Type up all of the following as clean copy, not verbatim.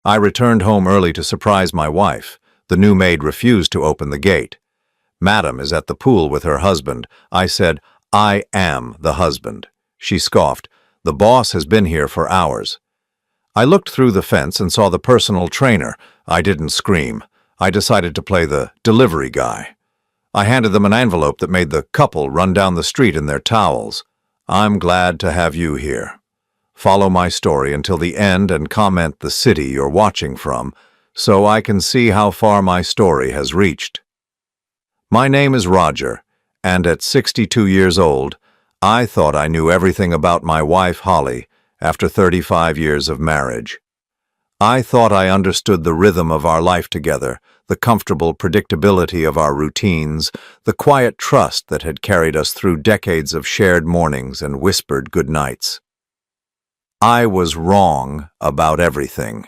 I returned home early to surprise my wife. The new maid refused to open the gate. "Madam is at the pool with her husband." I said, "I am the husband." She scoffed. "The boss has been here for hours." I looked through the fence and saw the personal trainer. I didn't scream. I decided to play the delivery guy. I handed them an envelope that made the couple run down the street in their towels. "I'm glad to have you here. Follow my story until the end and comment the city you're watching from, so I can see how far my story has reached." My name is Roger, and at 62 years old, I thought I knew everything about my wife, Holly, after 35 years of marriage. I thought I understood the rhythm of our life together, the comfortable predictability of our routines, the quiet trust that had carried us through decades of shared mornings and whispered goodnights. I was wrong about everything.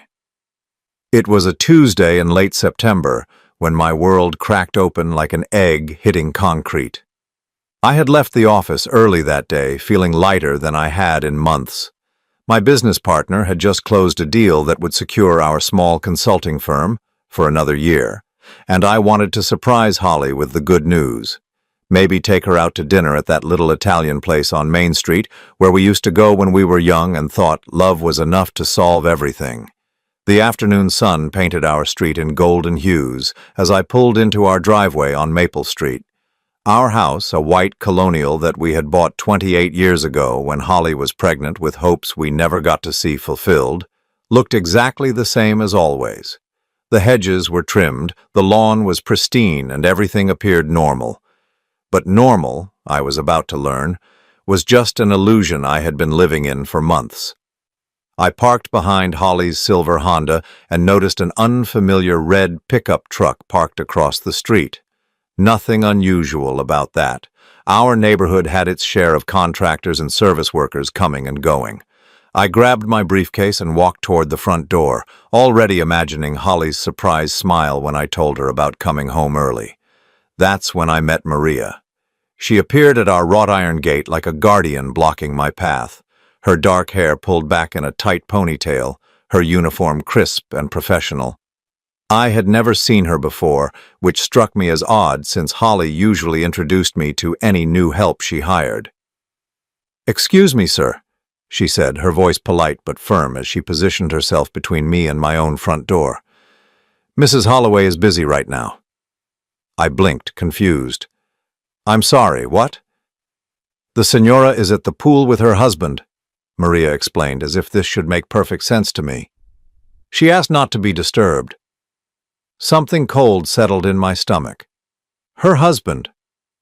It was a Tuesday in late September when my world cracked open like an egg hitting concrete. I had left the office early that day, feeling lighter than I had in months. My business partner had just closed a deal that would secure our small consulting firm for another year, and I wanted to surprise Holly with the good news. Maybe take her out to dinner at that little Italian place on Main Street where we used to go when we were young and thought love was enough to solve everything. The afternoon sun painted our street in golden hues as I pulled into our driveway on Maple Street. Our house, a white colonial that we had bought 28 years ago when Holly was pregnant with hopes we never got to see fulfilled, looked exactly the same as always. The hedges were trimmed, the lawn was pristine, and everything appeared normal. But normal, I was about to learn, was just an illusion I had been living in for months. I parked behind Holly's silver Honda and noticed an unfamiliar red pickup truck parked across the street. Nothing unusual about that. Our neighborhood had its share of contractors and service workers coming and going. I grabbed my briefcase and walked toward the front door, already imagining Holly's surprised smile when I told her about coming home early. That's when I met Maria. She appeared at our wrought iron gate like a guardian blocking my path, her dark hair pulled back in a tight ponytail, her uniform crisp and professional. I had never seen her before, which struck me as odd since Holly usually introduced me to any new help she hired. "Excuse me, sir," she said, her voice polite but firm as she positioned herself between me and my own front door. "Mrs. Holloway is busy right now." I blinked, confused. "I'm sorry, what?" "The senora is at the pool with her husband," Maria explained, as if this should make perfect sense to me. She asked not to be disturbed. Something cold settled in my stomach. "Her husband,"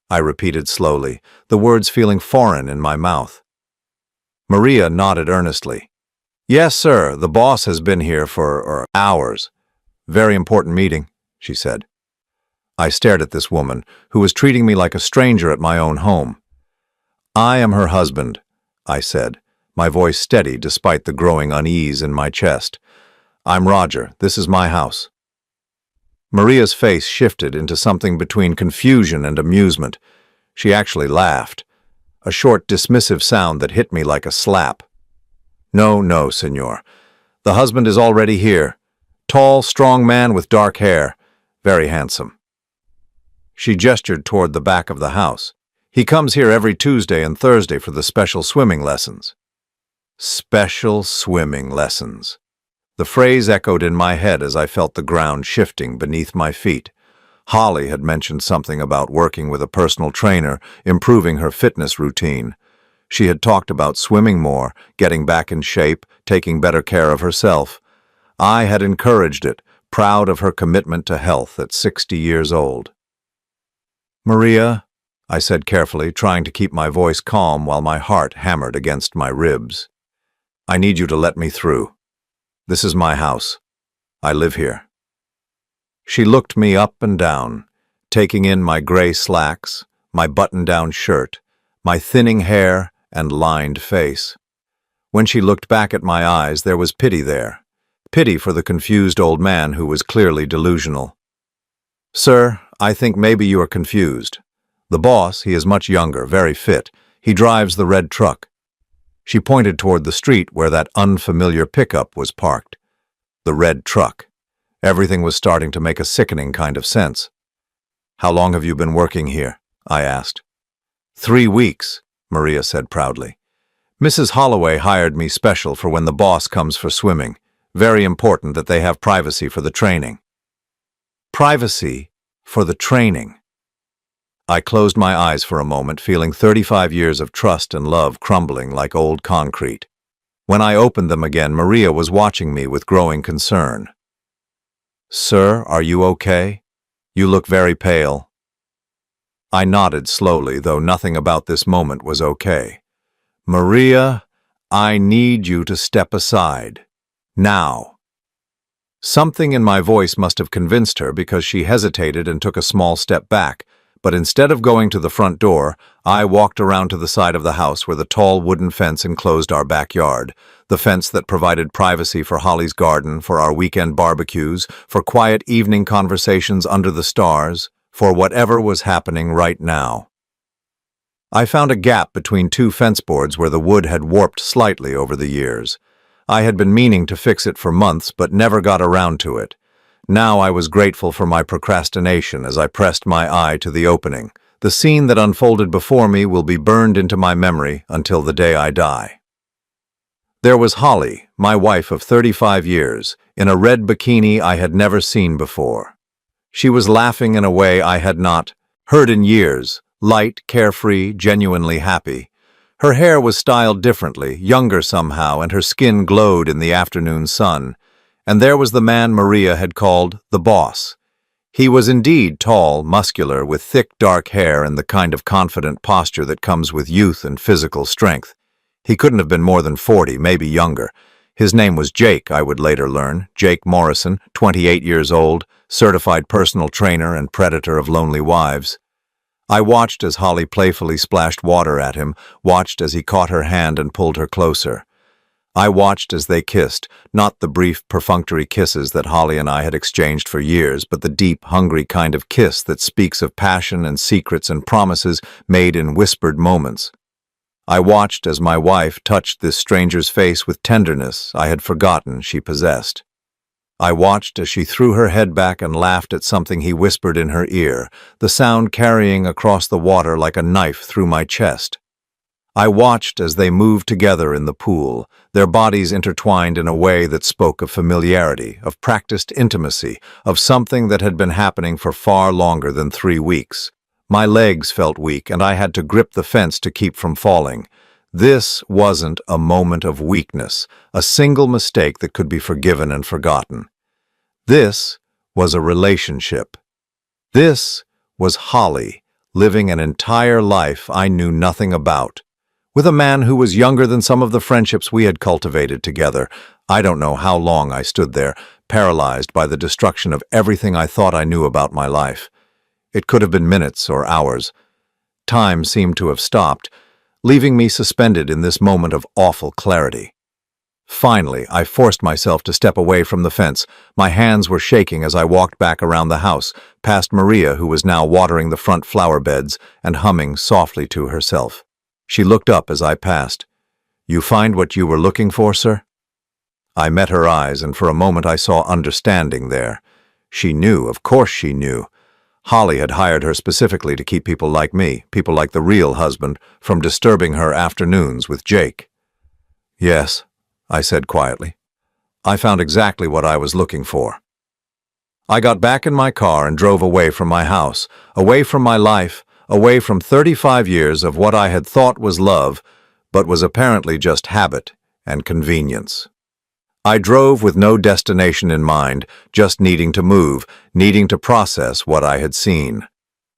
I repeated slowly, the words feeling foreign in my mouth. Maria nodded earnestly. "Yes, sir, the boss has been here for hours. Very important meeting," she said. I stared at this woman, who was treating me like a stranger at my own home. "I am her husband," I said, my voice steady despite the growing unease in my chest. "I'm Roger. This is my house." Maria's face shifted into something between confusion and amusement. She actually laughed, a short, dismissive sound that hit me like a slap. "No, no, senor. The husband is already here. Tall, strong man with dark hair. Very handsome." She gestured toward the back of the house. "He comes here every Tuesday and Thursday for the special swimming lessons." Special swimming lessons. The phrase echoed in my head as I felt the ground shifting beneath my feet. Holly had mentioned something about working with a personal trainer, improving her fitness routine. She had talked about swimming more, getting back in shape, taking better care of herself. I had encouraged it, proud of her commitment to health at 60 years old. "Maria," I said carefully, trying to keep my voice calm while my heart hammered against my ribs. "I need you to let me through. This is my house. I live here." She looked me up and down, taking in my gray slacks, my button-down shirt, my thinning hair and lined face. When she looked back at my eyes, there was pity there. Pity for the confused old man who was clearly delusional. "Sir, I think maybe you are confused. The boss, he is much younger, very fit. He drives the red truck." She pointed toward the street where that unfamiliar pickup was parked. the red truck. Everything was starting to make a sickening kind of sense. "How long have you been working here?" I asked. 3 weeks, Maria said proudly. "Mrs. Holloway hired me special for when the boss comes for swimming. Very important that they have privacy for the training." Privacy for the training. I closed my eyes for a moment, feeling 35 years of trust and love crumbling like old concrete. When I opened them again, Maria was watching me with growing concern. "Sir, are you okay? You look very pale." I nodded slowly, though nothing about this moment was okay. "Maria, I need you to step aside. Now." Something in my voice must have convinced her, because she hesitated and took a small step back, but instead of going to the front door, I walked around to the side of the house where the tall wooden fence enclosed our backyard, the fence that provided privacy for Holly's garden, for our weekend barbecues, for quiet evening conversations under the stars, for whatever was happening right now. I found a gap between two fence boards where the wood had warped slightly over the years. I had been meaning to fix it for months, but never got around to it. Now I was grateful for my procrastination as I pressed my eye to the opening. The scene that unfolded before me will be burned into my memory until the day I die. There was Holly, my wife of 35 years, in a red bikini I had never seen before. She was laughing in a way I had not heard in years, light, carefree, genuinely happy. Her hair was styled differently, younger somehow, and her skin glowed in the afternoon sun. And there was the man Maria had called the boss. He was indeed tall, muscular, with thick, dark hair and the kind of confident posture that comes with youth and physical strength. He couldn't have been more than 40, maybe younger. His name was Jake, I would later learn, Jake Morrison, 28 years old, certified personal trainer and predator of lonely wives. I watched as Holly playfully splashed water at him, watched as he caught her hand and pulled her closer. I watched as they kissed, not the brief, perfunctory kisses that Holly and I had exchanged for years, but the deep, hungry kind of kiss that speaks of passion and secrets and promises made in whispered moments. I watched as my wife touched this stranger's face with tenderness I had forgotten she possessed. I watched as she threw her head back and laughed at something he whispered in her ear, the sound carrying across the water like a knife through my chest. I watched as they moved together in the pool, their bodies intertwined in a way that spoke of familiarity, of practiced intimacy, of something that had been happening for far longer than 3 weeks. My legs felt weak, and I had to grip the fence to keep from falling. This wasn't a moment of weakness, a single mistake that could be forgiven and forgotten. This was a relationship. This was Holly, living an entire life I knew nothing about, with a man who was younger than some of the friendships we had cultivated together. I don't know how long I stood there, paralyzed by the destruction of everything I thought I knew about my life. It could have been minutes or hours. Time seemed to have stopped, leaving me suspended in this moment of awful clarity. Finally, I forced myself to step away from the fence. My hands were shaking as I walked back around the house, past Maria, who was now watering the front flower beds and humming softly to herself. She looked up as I passed. "You find what you were looking for, sir?" I met her eyes, and for a moment I saw understanding there. She knew, of course she knew. Holly had hired her specifically to keep people like me, people like the real husband, from disturbing her afternoons with Jake. "Yes," I said quietly. "I found exactly what I was looking for." I got back in my car and drove away from my house, away from my life, away from 35 years of what I had thought was love, but was apparently just habit and convenience. I drove with no destination in mind, just needing to move, needing to process what I had seen.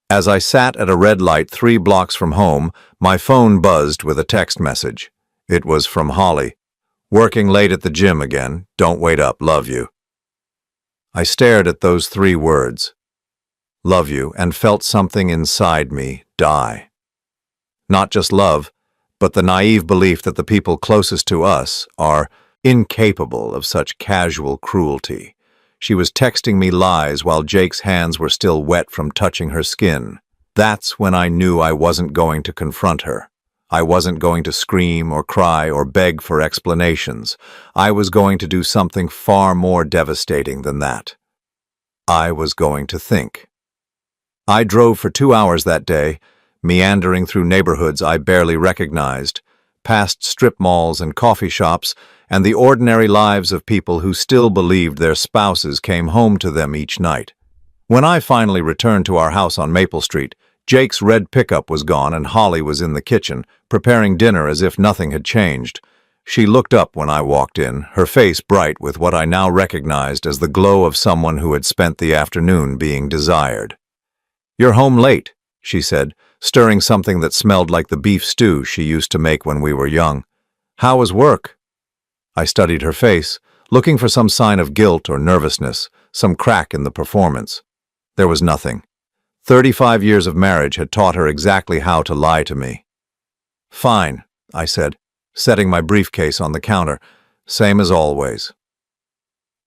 As I sat at a red light 3 blocks from home, my phone buzzed with a text message. It was from Holly. "Working late at the gym again. Don't wait up. Love you." I stared at those 3 words. Love you, and felt something inside me die. Not just love, but the naive belief that the people closest to us are incapable of such casual cruelty. She was texting me lies while Jake's hands were still wet from touching her skin. That's when I knew I wasn't going to confront her. I wasn't going to scream or cry or beg for explanations. I was going to do something far more devastating than that. I was going to think. I drove for 2 hours that day, meandering through neighborhoods I barely recognized, past strip malls and coffee shops, and the ordinary lives of people who still believed their spouses came home to them each night. When I finally returned to our house on Maple Street, Jake's red pickup was gone and Holly was in the kitchen, preparing dinner as if nothing had changed. She looked up when I walked in, her face bright with what I now recognized as the glow of someone who had spent the afternoon being desired. "You're home late," she said, stirring something that smelled like the beef stew she used to make when we were young. "How was work?" I studied her face, looking for some sign of guilt or nervousness, some crack in the performance. There was nothing. 35 years of marriage had taught her exactly how to lie to me. "Fine," I said, setting my briefcase on the counter, "same as always."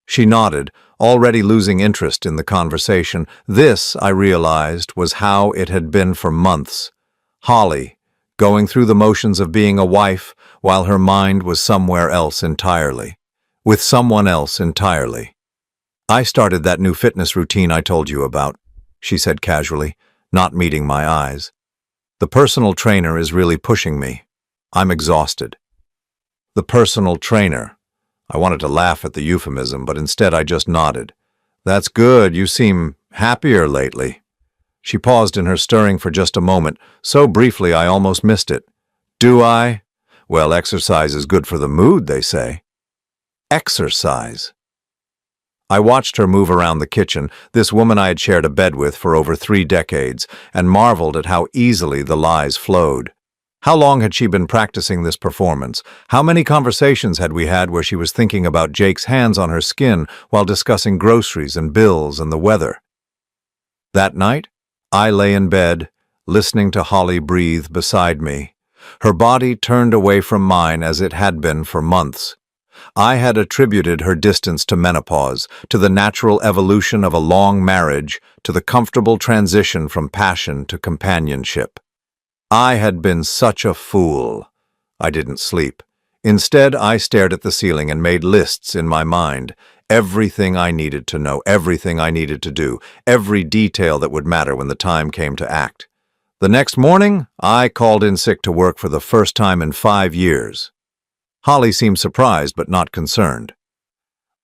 She nodded, already losing interest in the conversation. This, I realized, was how it had been for months. Holly, going through the motions of being a wife while her mind was somewhere else entirely. With someone else entirely. "I started that new fitness routine I told you about," she said casually, not meeting my eyes. "The personal trainer is really pushing me. I'm exhausted." The personal trainer. I wanted to laugh at the euphemism, but instead I just nodded. "That's good. You seem happier lately." She paused in her stirring for just a moment, so briefly I almost missed it. "Do I? Well, exercise is good for the mood, they say." Exercise. I watched her move around the kitchen, this woman I had shared a bed with for over 3 decades, and marveled at how easily the lies flowed. How long had she been practicing this performance? How many conversations had we had where she was thinking about Jake's hands on her skin while discussing groceries and bills and the weather? That night, I lay in bed, listening to Holly breathe beside me. Her body turned away from mine as it had been for months. I had attributed her distance to menopause, to the natural evolution of a long marriage, to the comfortable transition from passion to companionship. I had been such a fool. I didn't sleep. Instead, I stared at the ceiling and made lists in my mind. Everything I needed to know, everything I needed to do, every detail that would matter when the time came to act. The next morning, I called in sick to work for the first time in 5 years. Holly seemed surprised but not concerned.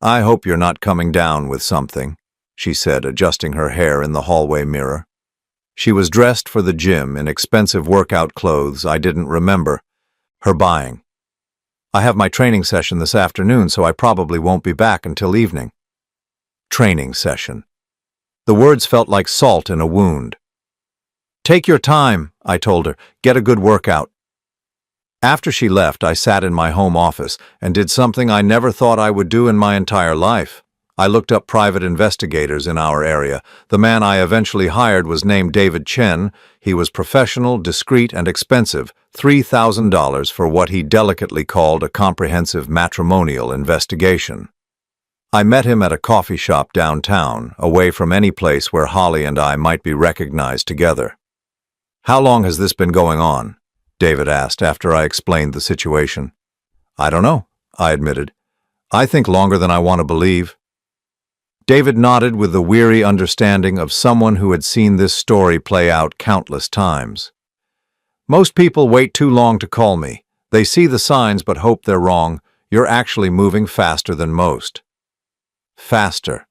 "I hope you're not coming down with something," she said, adjusting her hair in the hallway mirror. She was dressed for the gym in expensive workout clothes I didn't remember her buying. "I have my training session this afternoon, so I probably won't be back until evening." Training session. The words felt like salt in a wound. "Take your time," I told her. "Get a good workout." After she left, I sat in my home office and did something I never thought I would do in my entire life. I looked up private investigators in our area. The man I eventually hired was named David Chen. He was professional, discreet, and expensive, $3,000 for what he delicately called a comprehensive matrimonial investigation. I met him at a coffee shop downtown, away from any place where Holly and I might be recognized together. "How long has this been going on?" David asked after I explained the situation. "I don't know," I admitted. "I think longer than I want to believe." David nodded with the weary understanding of someone who had seen this story play out countless times. "Most people wait too long to call me. They see the signs but hope they're wrong. You're actually moving faster than most." Faster.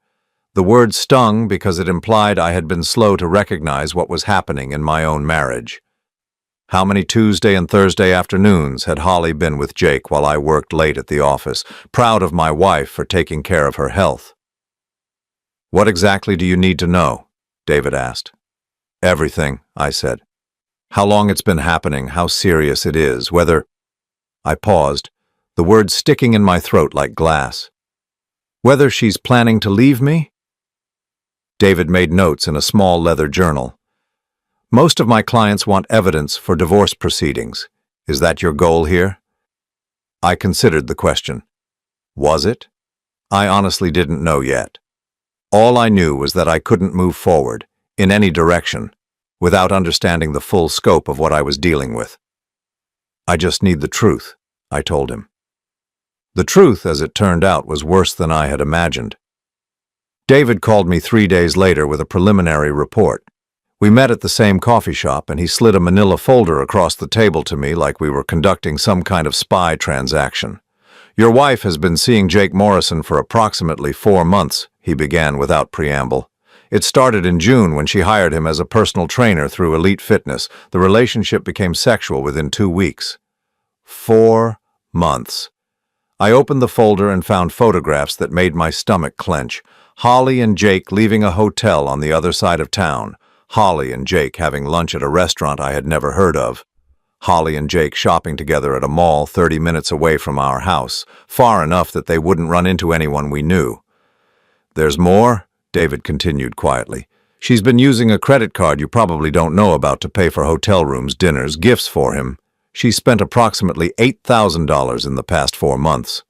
The word stung because it implied I had been slow to recognize what was happening in my own marriage. How many Tuesday and Thursday afternoons had Holly been with Jake while I worked late at the office, proud of my wife for taking care of her health? "What exactly do you need to know?" David asked. "Everything," I said. "How long it's been happening, how serious it is, whether—" I paused, the words sticking in my throat like glass. "Whether she's planning to leave me?" David made notes in a small leather journal. "Most of my clients want evidence for divorce proceedings. Is that your goal here?" I considered the question. Was it? I honestly didn't know yet. All I knew was that I couldn't move forward, in any direction, without understanding the full scope of what I was dealing with. I just need the truth, I told him. The truth, as it turned out, was worse than I had imagined. David called me 3 days later with a preliminary report. We met at the same coffee shop, and he slid a manila folder across the table to me like we were conducting some kind of spy transaction. "Your wife has been seeing Jake Morrison for approximately 4 months, he began without preamble. It started in June when she hired him as a personal trainer through Elite Fitness. The relationship became sexual within 2 weeks. 4 months. I opened the folder and found photographs that made my stomach clench. Holly and Jake leaving a hotel on the other side of town. Holly and Jake having lunch at a restaurant I had never heard of. Holly and Jake shopping together at a mall 30 minutes away from our house, far enough that they wouldn't run into anyone we knew. There's more, David continued quietly. She's been using a credit card you probably don't know about to pay for hotel rooms, dinners, gifts for him. She spent approximately $8,000 in the past 4 months.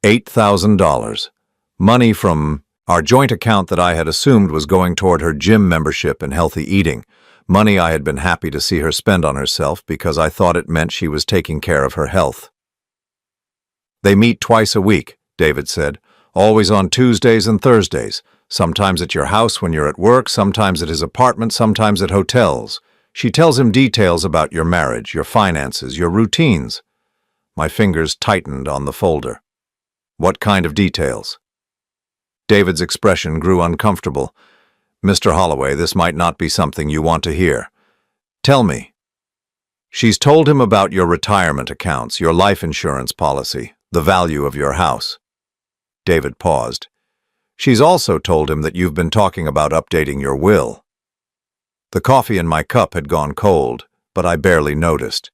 $8,000. Money from our joint account that I had assumed was going toward her gym membership and healthy eating. Money I had been happy to see her spend on herself because I thought it meant she was taking care of her health. They meet twice a week, David said, always on Tuesdays and Thursdays, sometimes at your house when you're at work, sometimes at his apartment, sometimes at hotels. She tells him details about your marriage, your finances, your routines. My fingers tightened on the folder. What kind of details? David's expression grew uncomfortable. Mr. Holloway, this might not be something you want to hear. Tell me. She's told him about your retirement accounts, your life insurance policy, the value of your house. David paused. She's also told him that you've been talking about updating your will. The coffee in my cup had gone cold, but I barely noticed.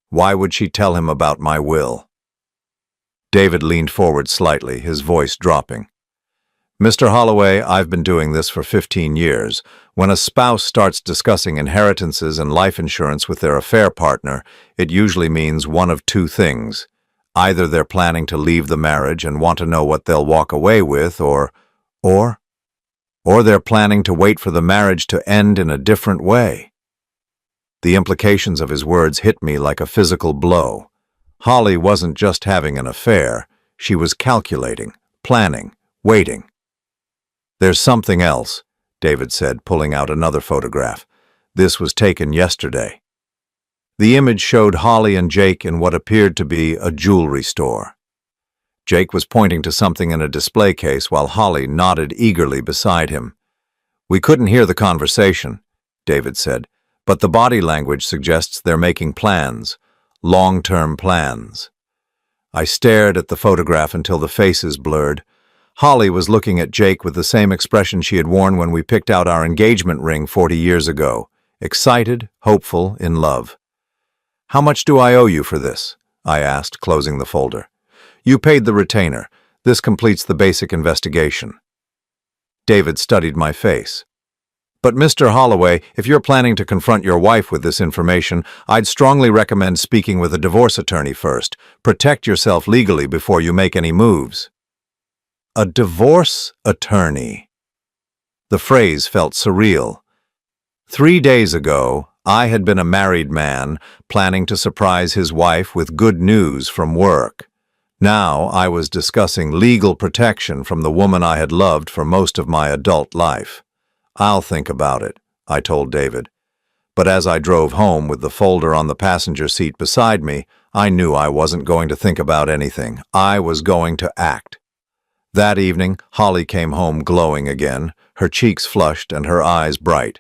Why would she tell him about my will? David leaned forward slightly, his voice dropping. Mr. Holloway, I've been doing this for 15 years. When a spouse starts discussing inheritances and life insurance with their affair partner, it usually means one of two things. Either they're planning to leave the marriage and want to know what they'll walk away with, or they're planning to wait for the marriage to end in a different way. The implications of his words hit me like a physical blow. Holly wasn't just having an affair. She was calculating, planning, waiting. There's something else, David said, pulling out another photograph. This was taken yesterday. The image showed Holly and Jake in what appeared to be a jewelry store. Jake was pointing to something in a display case while Holly nodded eagerly beside him. We couldn't hear the conversation, David said, but the body language suggests they're making plans, long-term plans. I stared at the photograph until the faces blurred. Holly was looking at Jake with the same expression she had worn when we picked out our engagement ring 40 years ago, excited, hopeful, in love. How much do I owe you for this? I asked, closing the folder. You paid the retainer. This completes the basic investigation. David studied my face. But Mr. Holloway, if you're planning to confront your wife with this information, I'd strongly recommend speaking with a divorce attorney first. Protect yourself legally before you make any moves. A divorce attorney. The phrase felt surreal. 3 days ago, I had been a married man planning to surprise his wife with good news from work. Now I was discussing legal protection from the woman I had loved for most of my adult life. I'll think about it, I told David. But as I drove home with the folder on the passenger seat beside me, I knew I wasn't going to think about anything. I was going to act. That evening, Holly came home glowing again, her cheeks flushed and her eyes bright.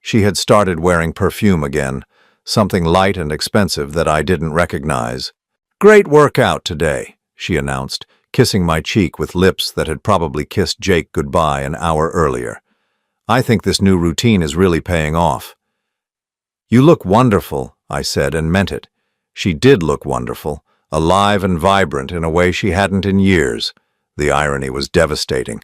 She had started wearing perfume again, something light and expensive that I didn't recognize. Great workout today, she announced, kissing my cheek with lips that had probably kissed Jake goodbye an hour earlier. I think this new routine is really paying off. You look wonderful, I said, and meant it. She did look wonderful, alive and vibrant in a way she hadn't in years. The irony was devastating.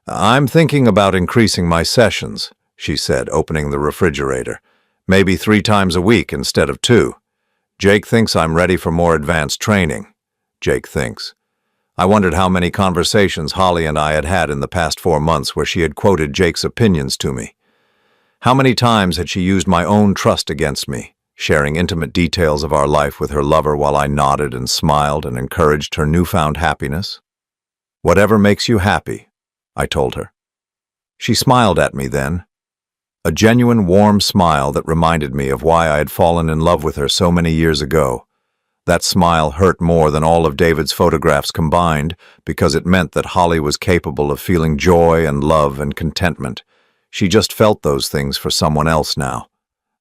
I'm thinking about increasing my sessions, she said, opening the refrigerator. Maybe 3 times a week instead of 2. Jake thinks I'm ready for more advanced training. Jake thinks. I wondered how many conversations Holly and I had had in the past 4 months where she had quoted Jake's opinions to me. How many times had she used my own trust against me? sharing intimate details of our life with her lover while I nodded and smiled and encouraged her newfound happiness. "Whatever makes you happy," I told her. She smiled at me then, a genuine warm smile that reminded me of why I had fallen in love with her so many years ago. That smile hurt more than all of David's photographs combined because it meant that Holly was capable of feeling joy and love and contentment. She just felt those things for someone else now.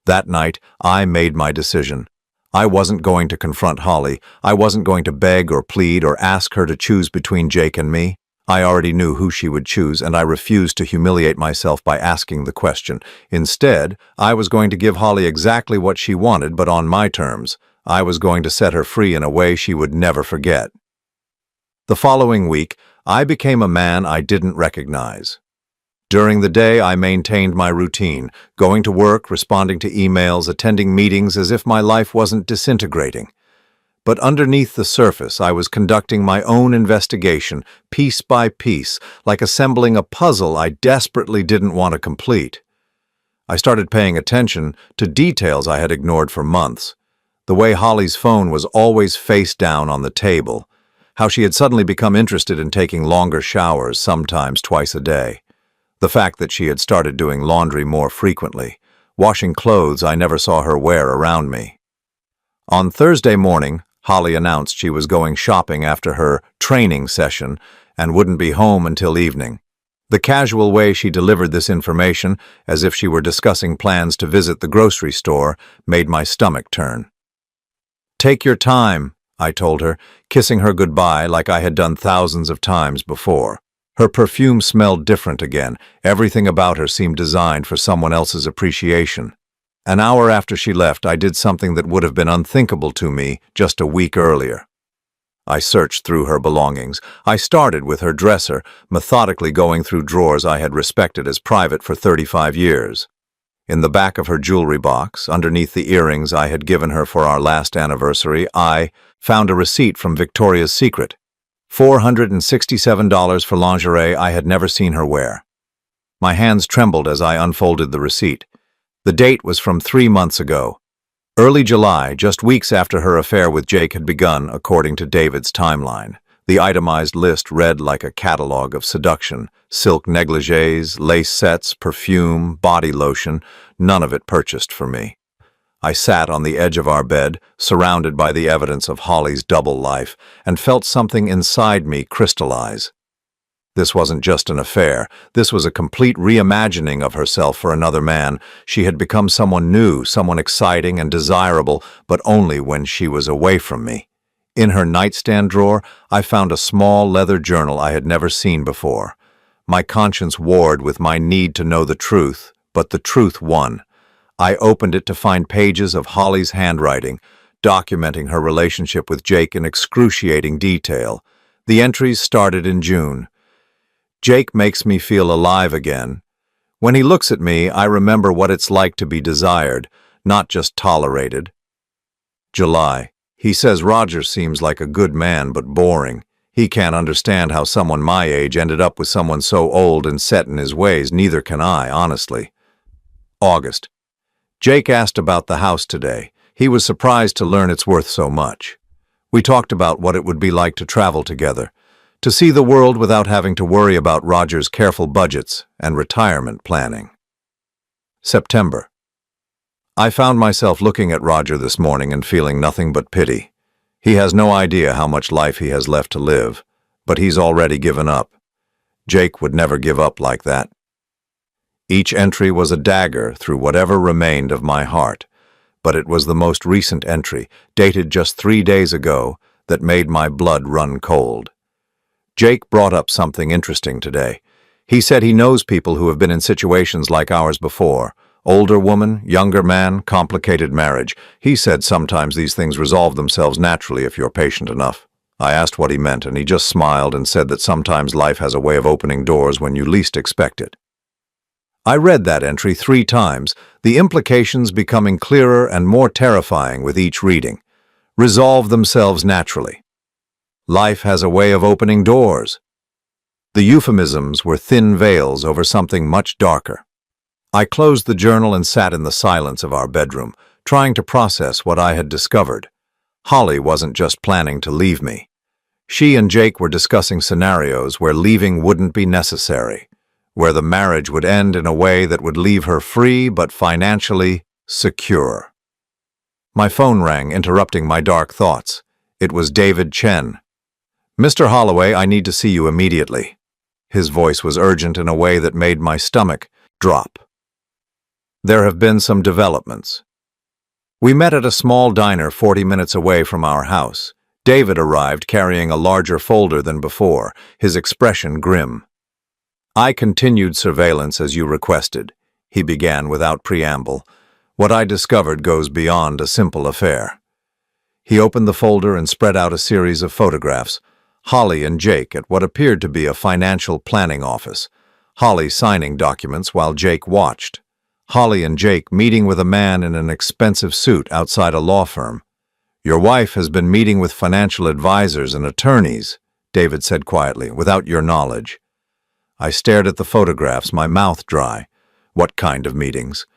That night, I made my decision. I wasn't going to confront Holly. I wasn't going to beg or plead or ask her to choose between Jake and me. I already knew who she would choose, and I refused to humiliate myself by asking the question. Instead, I was going to give Holly exactly what she wanted, but on my terms. I was going to set her free in a way she would never forget. The following week, I became a man I didn't recognize. During the day, I maintained my routine, going to work, responding to emails, attending meetings as if my life wasn't disintegrating. But underneath the surface, I was conducting my own investigation, piece by piece, like assembling a puzzle I desperately didn't want to complete. I started paying attention to details I had ignored for months. The way Holly's phone was always face down on the table, how she had suddenly become interested in taking longer showers, sometimes twice a day, the fact that she had started doing laundry more frequently, washing clothes I never saw her wear around me. On Thursday morning, Holly announced she was going shopping after her training session and wouldn't be home until evening. The casual way she delivered this information, as if she were discussing plans to visit the grocery store, made my stomach turn. "Take your time," I told her, kissing her goodbye like I had done thousands of times before. Her perfume smelled different again. Everything about her seemed designed for someone else's appreciation. An hour after she left, I did something that would have been unthinkable to me just a week earlier. I searched through her belongings. I started with her dresser, methodically going through drawers I had respected as private for 35 years. In the back of her jewelry box, underneath the earrings I had given her for our last anniversary, I found a receipt from Victoria's Secret. $467 for lingerie I had never seen her wear. My hands trembled as I unfolded the receipt. The date was from 3 months ago. Early July, just weeks after her affair with Jake had begun, according to David's timeline. The itemized list read like a catalog of seduction: silk negligées, lace sets, perfume, body lotion, none of it purchased for me. I sat on the edge of our bed, surrounded by the evidence of Holly's double life, and felt something inside me crystallize. This wasn't just an affair. This was a complete reimagining of herself for another man. She had become someone new, someone exciting and desirable, but only when she was away from me. In her nightstand drawer, I found a small leather journal I had never seen before. My conscience warred with my need to know the truth, but the truth won. I opened it to find pages of Holly's handwriting, documenting her relationship with Jake in excruciating detail. The entries started in June. "Jake makes me feel alive again. When he looks at me, I remember what it's like to be desired, not just tolerated." July. "He says Roger seems like a good man but boring. He can't understand how someone my age ended up with someone so old and set in his ways. Neither can I, honestly." August. "Jake asked about the house today. He was surprised to learn it's worth so much. We talked about what it would be like to travel together, to see the world without having to worry about Roger's careful budgets and retirement planning." September. I found myself looking at Roger this morning and feeling nothing but pity. He has no idea how much life he has left to live, but he's already given up. Jake would never give up like that. Each entry was a dagger through whatever remained of my heart, but it was the most recent entry, dated just 3 days ago, that made my blood run cold. Jake brought up something interesting today. He said he knows people who have been in situations like ours before. Older woman, younger man, complicated marriage. He said sometimes these things resolve themselves naturally if you're patient enough. I asked what he meant, and he just smiled and said that sometimes life has a way of opening doors when you least expect it. I read that entry 3 times, the implications becoming clearer and more terrifying with each reading. Resolve themselves naturally. Life has a way of opening doors. The euphemisms were thin veils over something much darker. I closed the journal and sat in the silence of our bedroom, trying to process what I had discovered. Holly wasn't just planning to leave me. She and Jake were discussing scenarios where leaving wouldn't be necessary, where the marriage would end in a way that would leave her free but financially secure. My phone rang, interrupting my dark thoughts. It was David Chen. "Mr. Holloway, I need to see you immediately." His voice was urgent in a way that made my stomach drop. There have been some developments. We met at a small diner 40 minutes away from our house. David arrived carrying a larger folder than before, his expression grim. "I continued surveillance as you requested," he began without preamble. "What I discovered goes beyond a simple affair." He opened the folder and spread out a series of photographs. Holly and Jake at what appeared to be a financial planning office. Holly signing documents while Jake watched. Holly and Jake meeting with a man in an expensive suit outside a law firm. "Your wife has been meeting with financial advisors and attorneys," David said quietly, "without your knowledge." I stared at the photographs, my mouth dry. What kind of meetings?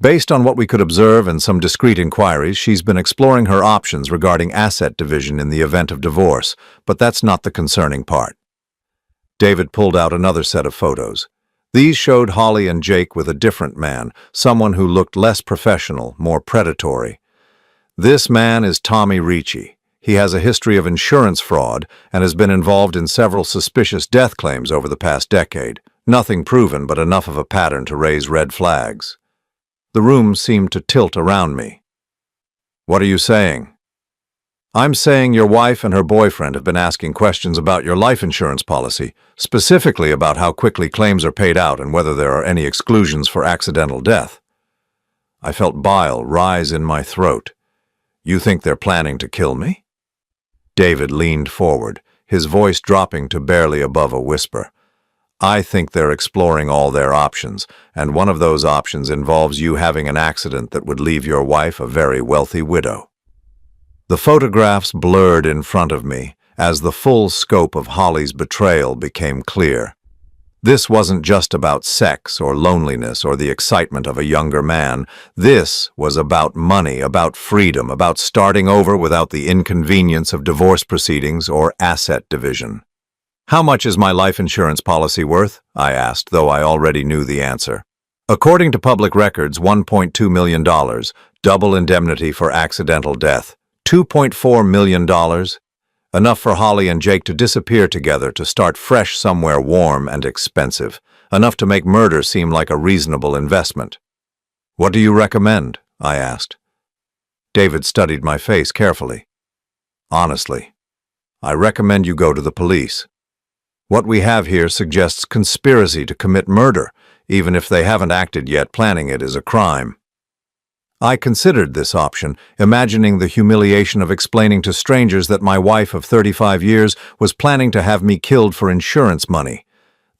Based on what we could observe and some discreet inquiries, she's been exploring her options regarding asset division in the event of divorce, but that's not the concerning part. David pulled out another set of photos. These showed Holly and Jake with a different man, someone who looked less professional, more predatory. "This man is Tommy Ricci. He has a history of insurance fraud and has been involved in several suspicious death claims over the past decade. Nothing proven, but enough of a pattern to raise red flags." The room seemed to tilt around me. "What are you saying?" "I'm saying your wife and her boyfriend have been asking questions about your life insurance policy, specifically about how quickly claims are paid out and whether there are any exclusions for accidental death." I felt bile rise in my throat. "You think they're planning to kill me?" David leaned forward, his voice dropping to barely above a whisper. "I think they're exploring all their options, and one of those options involves you having an accident that would leave your wife a very wealthy widow." The photographs blurred in front of me as the full scope of Holly's betrayal became clear. This wasn't just about sex or loneliness or the excitement of a younger man. This was about money, about freedom, about starting over without the inconvenience of divorce proceedings or asset division. "How much is my life insurance policy worth?" I asked, though I already knew the answer. "According to public records, $1.2 million, double indemnity for accidental death. $2.4 million, enough for Holly and Jake to disappear together to start fresh somewhere warm and expensive, enough to make murder seem like a reasonable investment." "What do you recommend?" I asked. David studied my face carefully. "Honestly, I recommend you go to the police. What we have here suggests conspiracy to commit murder. Even if they haven't acted yet, planning it is a crime." I considered this option, imagining the humiliation of explaining to strangers that my wife of 35 years was planning to have me killed for insurance money.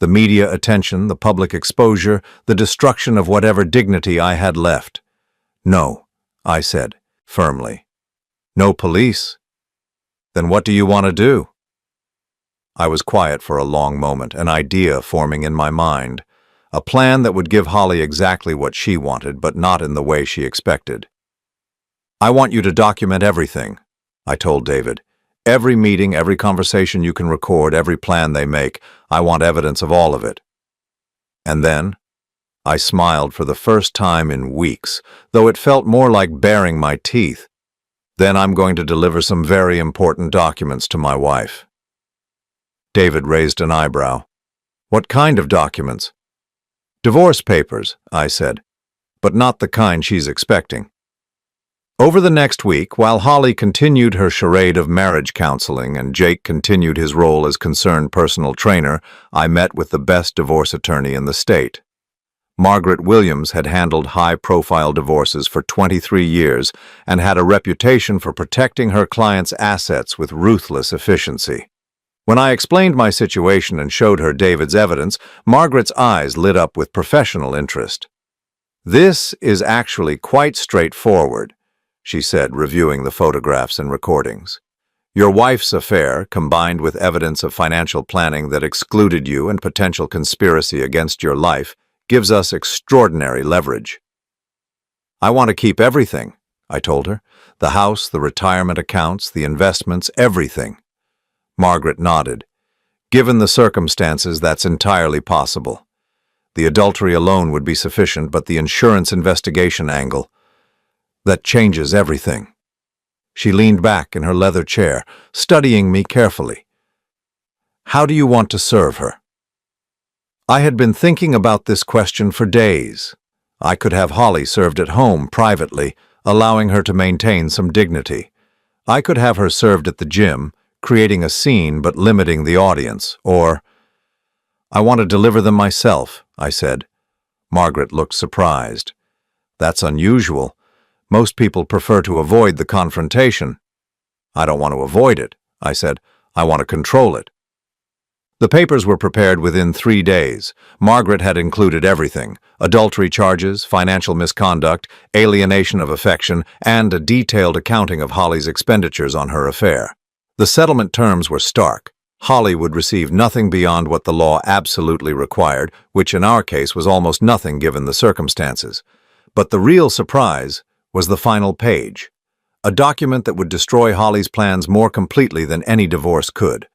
The media attention, the public exposure, the destruction of whatever dignity I had left. "No," I said, firmly. "No police? Then what do you want to do?" I was quiet for a long moment, an idea forming in my mind. A plan that would give Holly exactly what she wanted, but not in the way she expected. "I want you to document everything," I told David. "Every meeting, every conversation you can record, every plan they make. I want evidence of all of it." And then, I smiled for the first time in weeks, though it felt more like baring my teeth. "Then I'm going to deliver some very important documents to my wife." David raised an eyebrow. "What kind of documents?" "Divorce papers," I said, "but not the kind she's expecting." Over the next week, while Holly continued her charade of marriage counseling and Jake continued his role as concerned personal trainer, I met with the best divorce attorney in the state. Margaret Williams had handled high-profile divorces for 23 years and had a reputation for protecting her clients' assets with ruthless efficiency. When I explained my situation and showed her David's evidence, Margaret's eyes lit up with professional interest. "This is actually quite straightforward," she said, reviewing the photographs and recordings. "Your wife's affair, combined with evidence of financial planning that excluded you and potential conspiracy against your life, gives us extraordinary leverage." I want to keep everything, I told her. The house, the retirement accounts, the investments, everything. Margaret nodded. Given the circumstances, that's entirely possible. The adultery alone would be sufficient, but the insurance investigation angle, that changes everything. She leaned back in her leather chair, studying me carefully. How do you want to serve her? I had been thinking about this question for days. I could have Holly served at home privately, allowing her to maintain some dignity. I could have her served at the gym, creating a scene but limiting the audience, or I want to deliver them myself, I said. Margaret looked surprised. That's unusual. Most people prefer to avoid the confrontation. I don't want to avoid it, I said. I want to control it. The papers were prepared within 3 days. Margaret had included everything: adultery charges, financial misconduct, alienation of affection, and a detailed accounting of Holly's expenditures on her affair. The settlement terms were stark. Holly would receive nothing beyond what the law absolutely required, which in our case was almost nothing given the circumstances. But the real surprise was the final page, a document that would destroy Holly's plans more completely than any divorce could.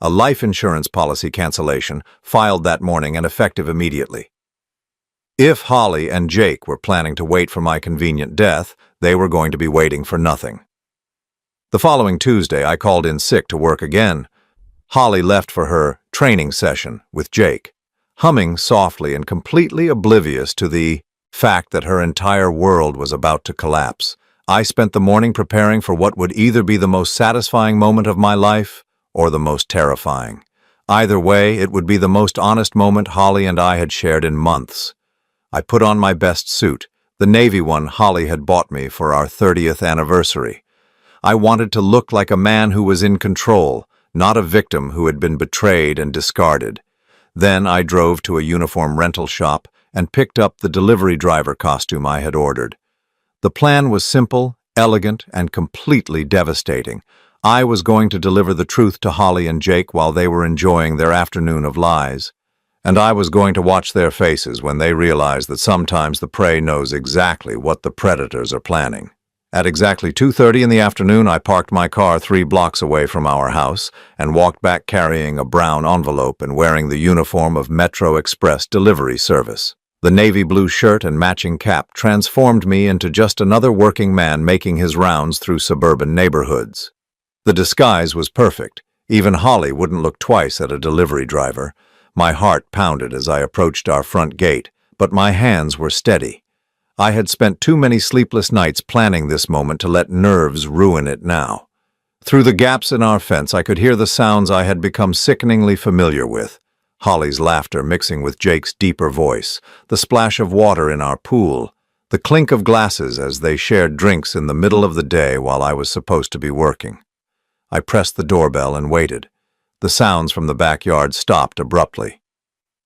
A life insurance policy cancellation, filed that morning and effective immediately. If Holly and Jake were planning to wait for my convenient death, they were going to be waiting for nothing. The following Tuesday, I called in sick to work again. Holly left for her training session with Jake, humming softly and completely oblivious to the fact that her entire world was about to collapse. I spent the morning preparing for what would either be the most satisfying moment of my life or the most terrifying. Either way, it would be the most honest moment Holly and I had shared in months. I put on my best suit, the navy one Holly had bought me for our 30th anniversary. I wanted to look like a man who was in control, not a victim who had been betrayed and discarded. Then I drove to a uniform rental shop and picked up the delivery driver costume I had ordered. The plan was simple, elegant, and completely devastating. I was going to deliver the truth to Holly and Jake while they were enjoying their afternoon of lies. And I was going to watch their faces when they realized that sometimes the prey knows exactly what the predators are planning. At exactly 2:30 in the afternoon, I parked my car 3 blocks away from our house and walked back carrying a brown envelope and wearing the uniform of Metro Express delivery service. The navy blue shirt and matching cap transformed me into just another working man making his rounds through suburban neighborhoods. The disguise was perfect. Even Holly wouldn't look twice at a delivery driver. My heart pounded as I approached our front gate, but my hands were steady. I had spent too many sleepless nights planning this moment to let nerves ruin it now. Through the gaps in our fence, I could hear the sounds I had become sickeningly familiar with. Holly's laughter mixing with Jake's deeper voice, the splash of water in our pool, the clink of glasses as they shared drinks in the middle of the day while I was supposed to be working. I pressed the doorbell and waited. The sounds from the backyard stopped abruptly.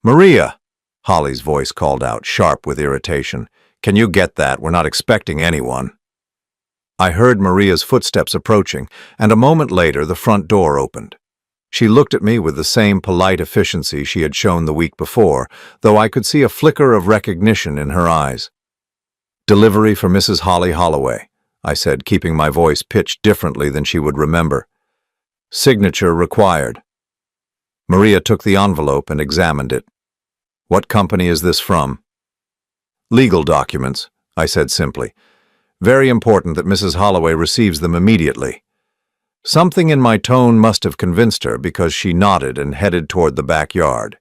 "Maria!" Holly's voice called out, sharp with irritation. "Can you get that? We're not expecting anyone." I heard Maria's footsteps approaching, and a moment later the front door opened. She looked at me with the same polite efficiency she had shown the week before, though I could see a flicker of recognition in her eyes. "Delivery for Mrs. Holly Holloway," I said, keeping my voice pitched differently than she would remember. "Signature required." Maria took the envelope and examined it. "What company is this from?" "Legal documents," I said simply. "Very important that Mrs. Holloway receives them immediately." Something in my tone must have convinced her because she nodded and headed toward the backyard.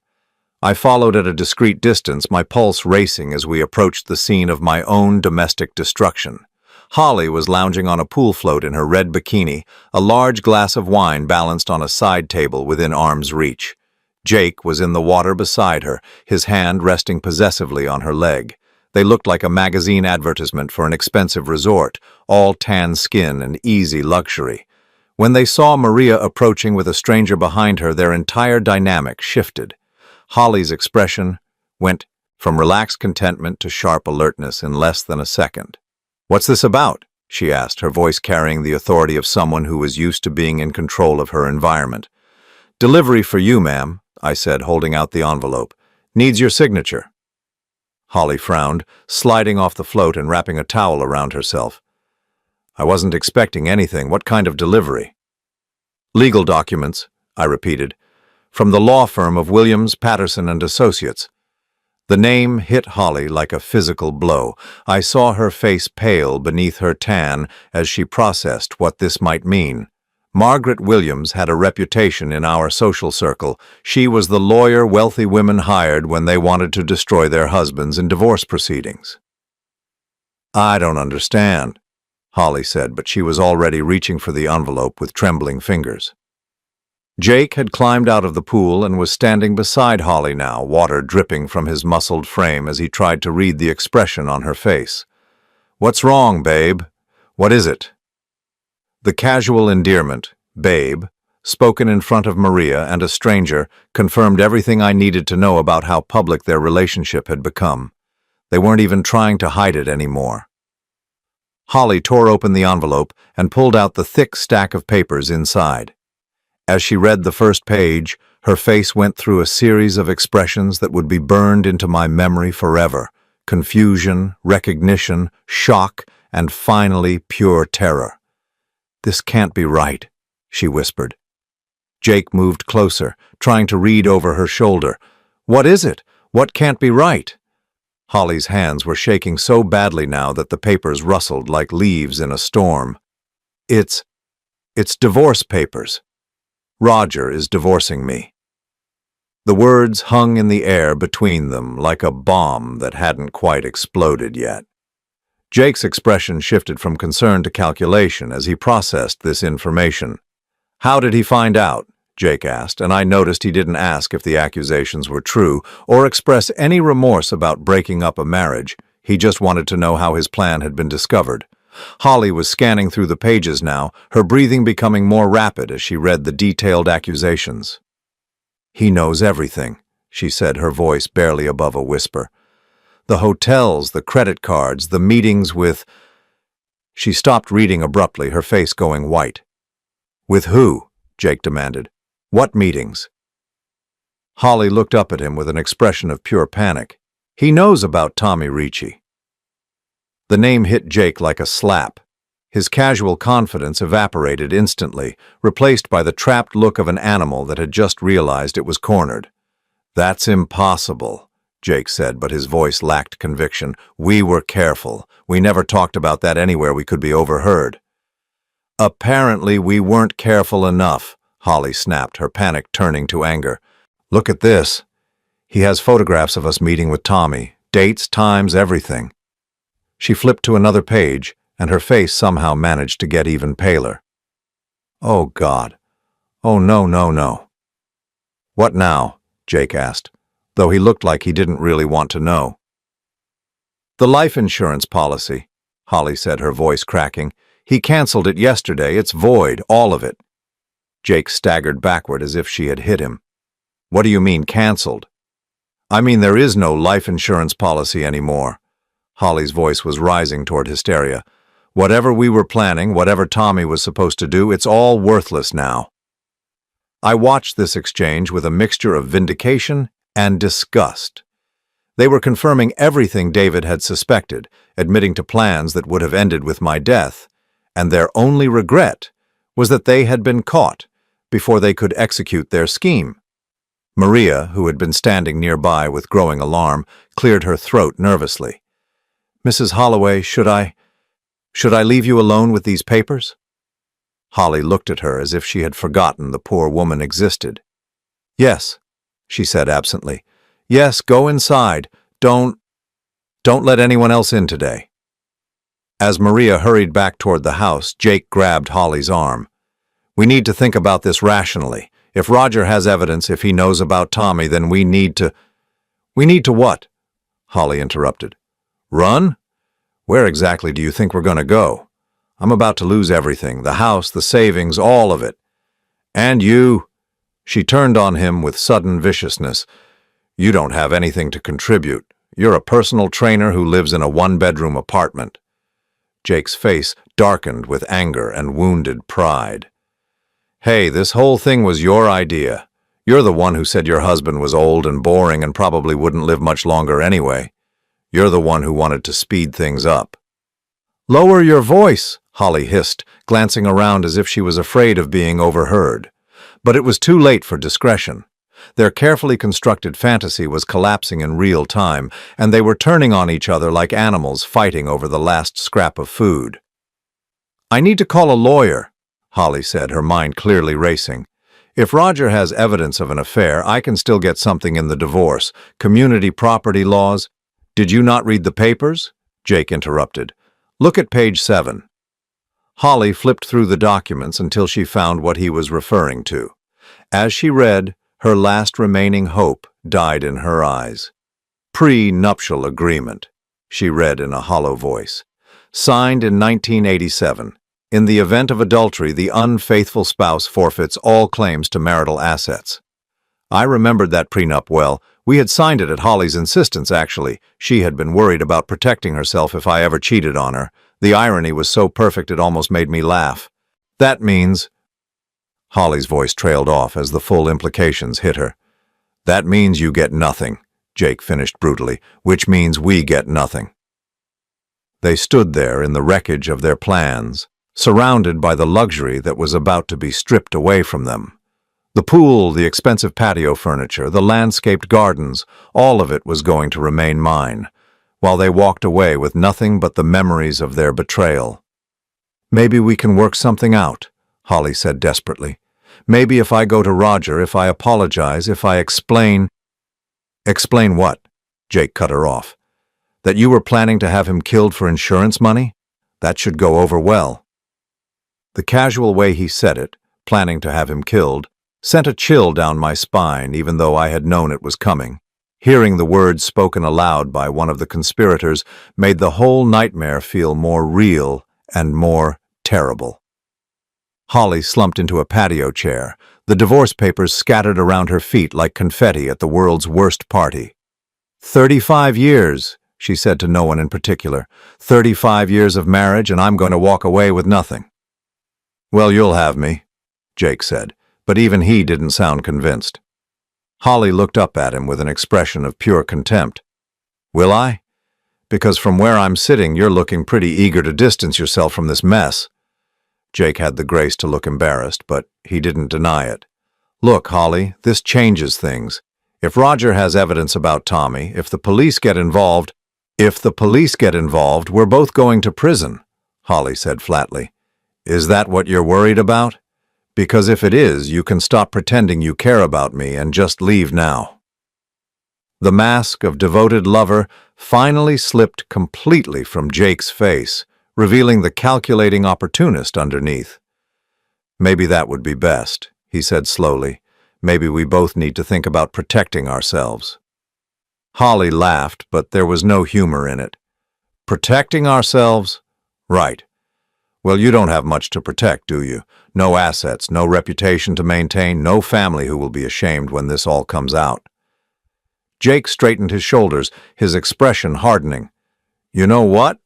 I followed at a discreet distance, my pulse racing as we approached the scene of my own domestic destruction. Holly was lounging on a pool float in her red bikini, a large glass of wine balanced on a side table within arm's reach. Jake was in the water beside her, his hand resting possessively on her leg. They looked like a magazine advertisement for an expensive resort, all tan skin and easy luxury. When they saw Maria approaching with a stranger behind her, their entire dynamic shifted. Holly's expression went from relaxed contentment to sharp alertness in less than a second. "What's this about?" she asked, her voice carrying the authority of someone who was used to being in control of her environment. "Delivery for you, ma'am," I said, holding out the envelope. "Needs your signature." Holly frowned, sliding off the float and wrapping a towel around herself. I wasn't expecting anything. What kind of delivery? Legal documents, I repeated, from the law firm of Williams, Patterson and Associates. The name hit Holly like a physical blow. I saw her face pale beneath her tan as she processed what this might mean. Margaret Williams had a reputation in our social circle. She was the lawyer wealthy women hired when they wanted to destroy their husbands in divorce proceedings. I don't understand, Holly said, but she was already reaching for the envelope with trembling fingers. Jake had climbed out of the pool and was standing beside Holly now, water dripping from his muscled frame as he tried to read the expression on her face. What's wrong, babe? What is it? The casual endearment, babe, spoken in front of Maria and a stranger, confirmed everything I needed to know about how public their relationship had become. They weren't even trying to hide it anymore. Holly tore open the envelope and pulled out the thick stack of papers inside. As she read the first page, her face went through a series of expressions that would be burned into my memory forever. Confusion, recognition, shock, and finally pure terror. This can't be right, she whispered. Jake moved closer, trying to read over her shoulder. What is it? What can't be right? Holly's hands were shaking so badly now that the papers rustled like leaves in a storm. It's divorce papers. Roger is divorcing me. The words hung in the air between them like a bomb that hadn't quite exploded yet. Jake's expression shifted from concern to calculation as he processed this information. How did he find out? Jake asked, and I noticed he didn't ask if the accusations were true or express any remorse about breaking up a marriage. He just wanted to know how his plan had been discovered. Holly was scanning through the pages now, her breathing becoming more rapid as she read the detailed accusations. He knows everything, she said, her voice barely above a whisper. The hotels, the credit cards, the meetings with... She stopped reading abruptly, her face going white. With who? Jake demanded. What meetings? Holly looked up at him with an expression of pure panic. He knows about Tommy Ricci. The name hit Jake like a slap. His casual confidence evaporated instantly, replaced by the trapped look of an animal that had just realized it was cornered. That's impossible, Jake said, but his voice lacked conviction. We were careful. We never talked about that anywhere we could be overheard. Apparently we weren't careful enough, Holly snapped, her panic turning to anger. Look at this. He has photographs of us meeting with Tommy. Dates, times, everything. She flipped to another page, and her face somehow managed to get even paler. Oh, God. Oh, no, no, no. What now? Jake asked, though he looked like he didn't really want to know. The life insurance policy, Holly said, her voice cracking. He canceled it yesterday. It's void, all of it. Jake staggered backward as if she had hit him. What do you mean, canceled? I mean, there is no life insurance policy anymore. Holly's voice was rising toward hysteria. Whatever we were planning, whatever Tommy was supposed to do, it's all worthless now. I watched this exchange with a mixture of vindication and disgust. They were confirming everything David had suspected, admitting to plans that would have ended with my death, and their only regret was that they had been caught before they could execute their scheme. Maria, who had been standing nearby with growing alarm, cleared her throat nervously. Mrs. Holloway, should I leave you alone with these papers? Holly looked at her as if she had forgotten the poor woman existed. Yes, she said absently. Yes, go inside. Don't let anyone else in today. As Maria hurried back toward the house, Jake grabbed Holly's arm. We need to think about this rationally. If Roger has evidence, if he knows about Tommy, then we need to... We need to what? Holly interrupted. Run? Where exactly do you think we're going to go? I'm about to lose everything, the house, the savings, all of it. And you... She turned on him with sudden viciousness. You don't have anything to contribute. You're a personal trainer who lives in a one-bedroom apartment. Jake's face darkened with anger and wounded pride. Hey, this whole thing was your idea. You're the one who said your husband was old and boring and probably wouldn't live much longer anyway. You're the one who wanted to speed things up." "Lower your voice," Holly hissed, glancing around as if she was afraid of being overheard. But it was too late for discretion. Their carefully constructed fantasy was collapsing in real time, and they were turning on each other like animals fighting over the last scrap of food. "I need to call a lawyer," Holly said, her mind clearly racing. "If Roger has evidence of an affair, I can still get something in the divorce. Community property laws—" "Did you not read the papers?" Jake interrupted. "Look at page 7. Holly flipped through the documents until she found what he was referring to. As she read, her last remaining hope died in her eyes. "Pre-nuptial agreement," she read in a hollow voice. "Signed in 1987. In the event of adultery, the unfaithful spouse forfeits all claims to marital assets." I remembered that prenup well. We had signed it at Holly's insistence, actually. She had been worried about protecting herself if I ever cheated on her. The irony was so perfect it almost made me laugh. "That means—" Holly's voice trailed off as the full implications hit her. "That means you get nothing," Jake finished brutally, "which means we get nothing." They stood there in the wreckage of their plans, surrounded by the luxury that was about to be stripped away from them. The pool, the expensive patio furniture, the landscaped gardens, all of it was going to remain mine, while they walked away with nothing but the memories of their betrayal. "Maybe we can work something out," Holly said desperately. "Maybe if I go to Roger, if I apologize, if I explain—" "Explain what?" Jake cut her off. "That you were planning to have him killed for insurance money? That should go over well." The casual way he said it, planning to have him killed, sent a chill down my spine even though I had known it was coming. Hearing the words spoken aloud by one of the conspirators made the whole nightmare feel more real and more terrible. Holly slumped into a patio chair, the divorce papers scattered around her feet like confetti at the world's worst party. 35 years, she said to no one in particular. 35 years of marriage, and I'm going to walk away with nothing. "Well, you'll have me," Jake said, but even he didn't sound convinced. Holly looked up at him with an expression of pure contempt. "Will I? Because from where I'm sitting, you're looking pretty eager to distance yourself from this mess." Jake had the grace to look embarrassed, but he didn't deny it. "Look, Holly, this changes things. If Roger has evidence about Tommy, if the police get involved, we're both going to prison," Holly said flatly. "Is that what you're worried about? Because if it is, you can stop pretending you care about me and just leave now." The mask of devoted lover finally slipped completely from Jake's face, revealing the calculating opportunist underneath. "Maybe that would be best," he said slowly. "Maybe we both need to think about protecting ourselves." Holly laughed, but there was no humor in it. "Protecting ourselves? Right. Well, you don't have much to protect, do you? No assets, no reputation to maintain, no family who will be ashamed when this all comes out." Jake straightened his shoulders, his expression hardening. "You know what?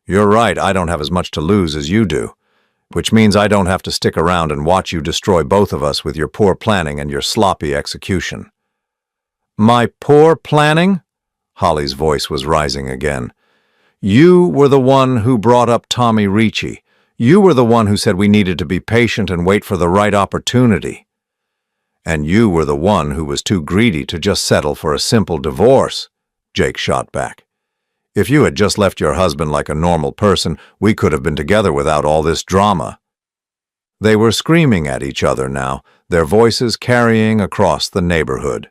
You're right, I don't have as much to lose as you do, which means I don't have to stick around and watch you destroy both of us with your poor planning and your sloppy execution." "My poor planning?" Holly's voice was rising again. "You were the one who brought up Tommy Ricci. You were the one who said we needed to be patient and wait for the right opportunity. And you were the one who was too greedy to just settle for a simple divorce," Jake shot back. "If you had just left your husband like a normal person, we could have been together without all this drama." They were screaming at each other now, their voices carrying across the neighborhood.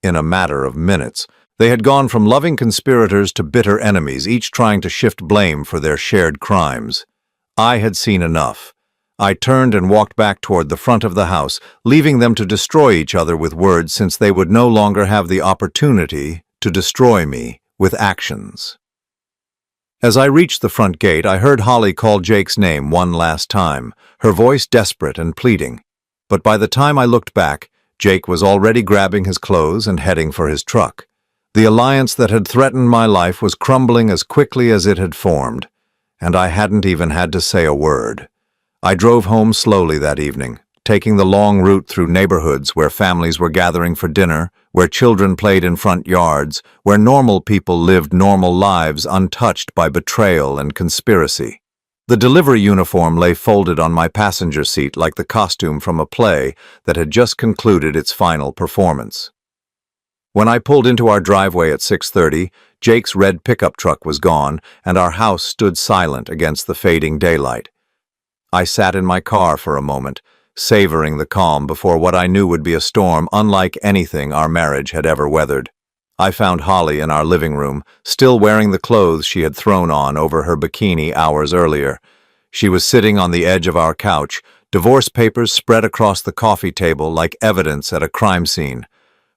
In a matter of minutes, they had gone from loving conspirators to bitter enemies, each trying to shift blame for their shared crimes. I had seen enough. I turned and walked back toward the front of the house, leaving them to destroy each other with words since they would no longer have the opportunity to destroy me with actions. As I reached the front gate, I heard Holly call Jake's name one last time, her voice desperate and pleading. But by the time I looked back, Jake was already grabbing his clothes and heading for his truck. The alliance that had threatened my life was crumbling as quickly as it had formed, and I hadn't even had to say a word. I drove home slowly that evening, taking the long route through neighborhoods where families were gathering for dinner, where children played in front yards, where normal people lived normal lives untouched by betrayal and conspiracy. The delivery uniform lay folded on my passenger seat like the costume from a play that had just concluded its final performance. When I pulled into our driveway at 6:30, Jake's red pickup truck was gone, and our house stood silent against the fading daylight. I sat in my car for a moment, savoring the calm before what I knew would be a storm unlike anything our marriage had ever weathered. I found Holly in our living room, still wearing the clothes she had thrown on over her bikini hours earlier. She was sitting on the edge of our couch, divorce papers spread across the coffee table like evidence at a crime scene.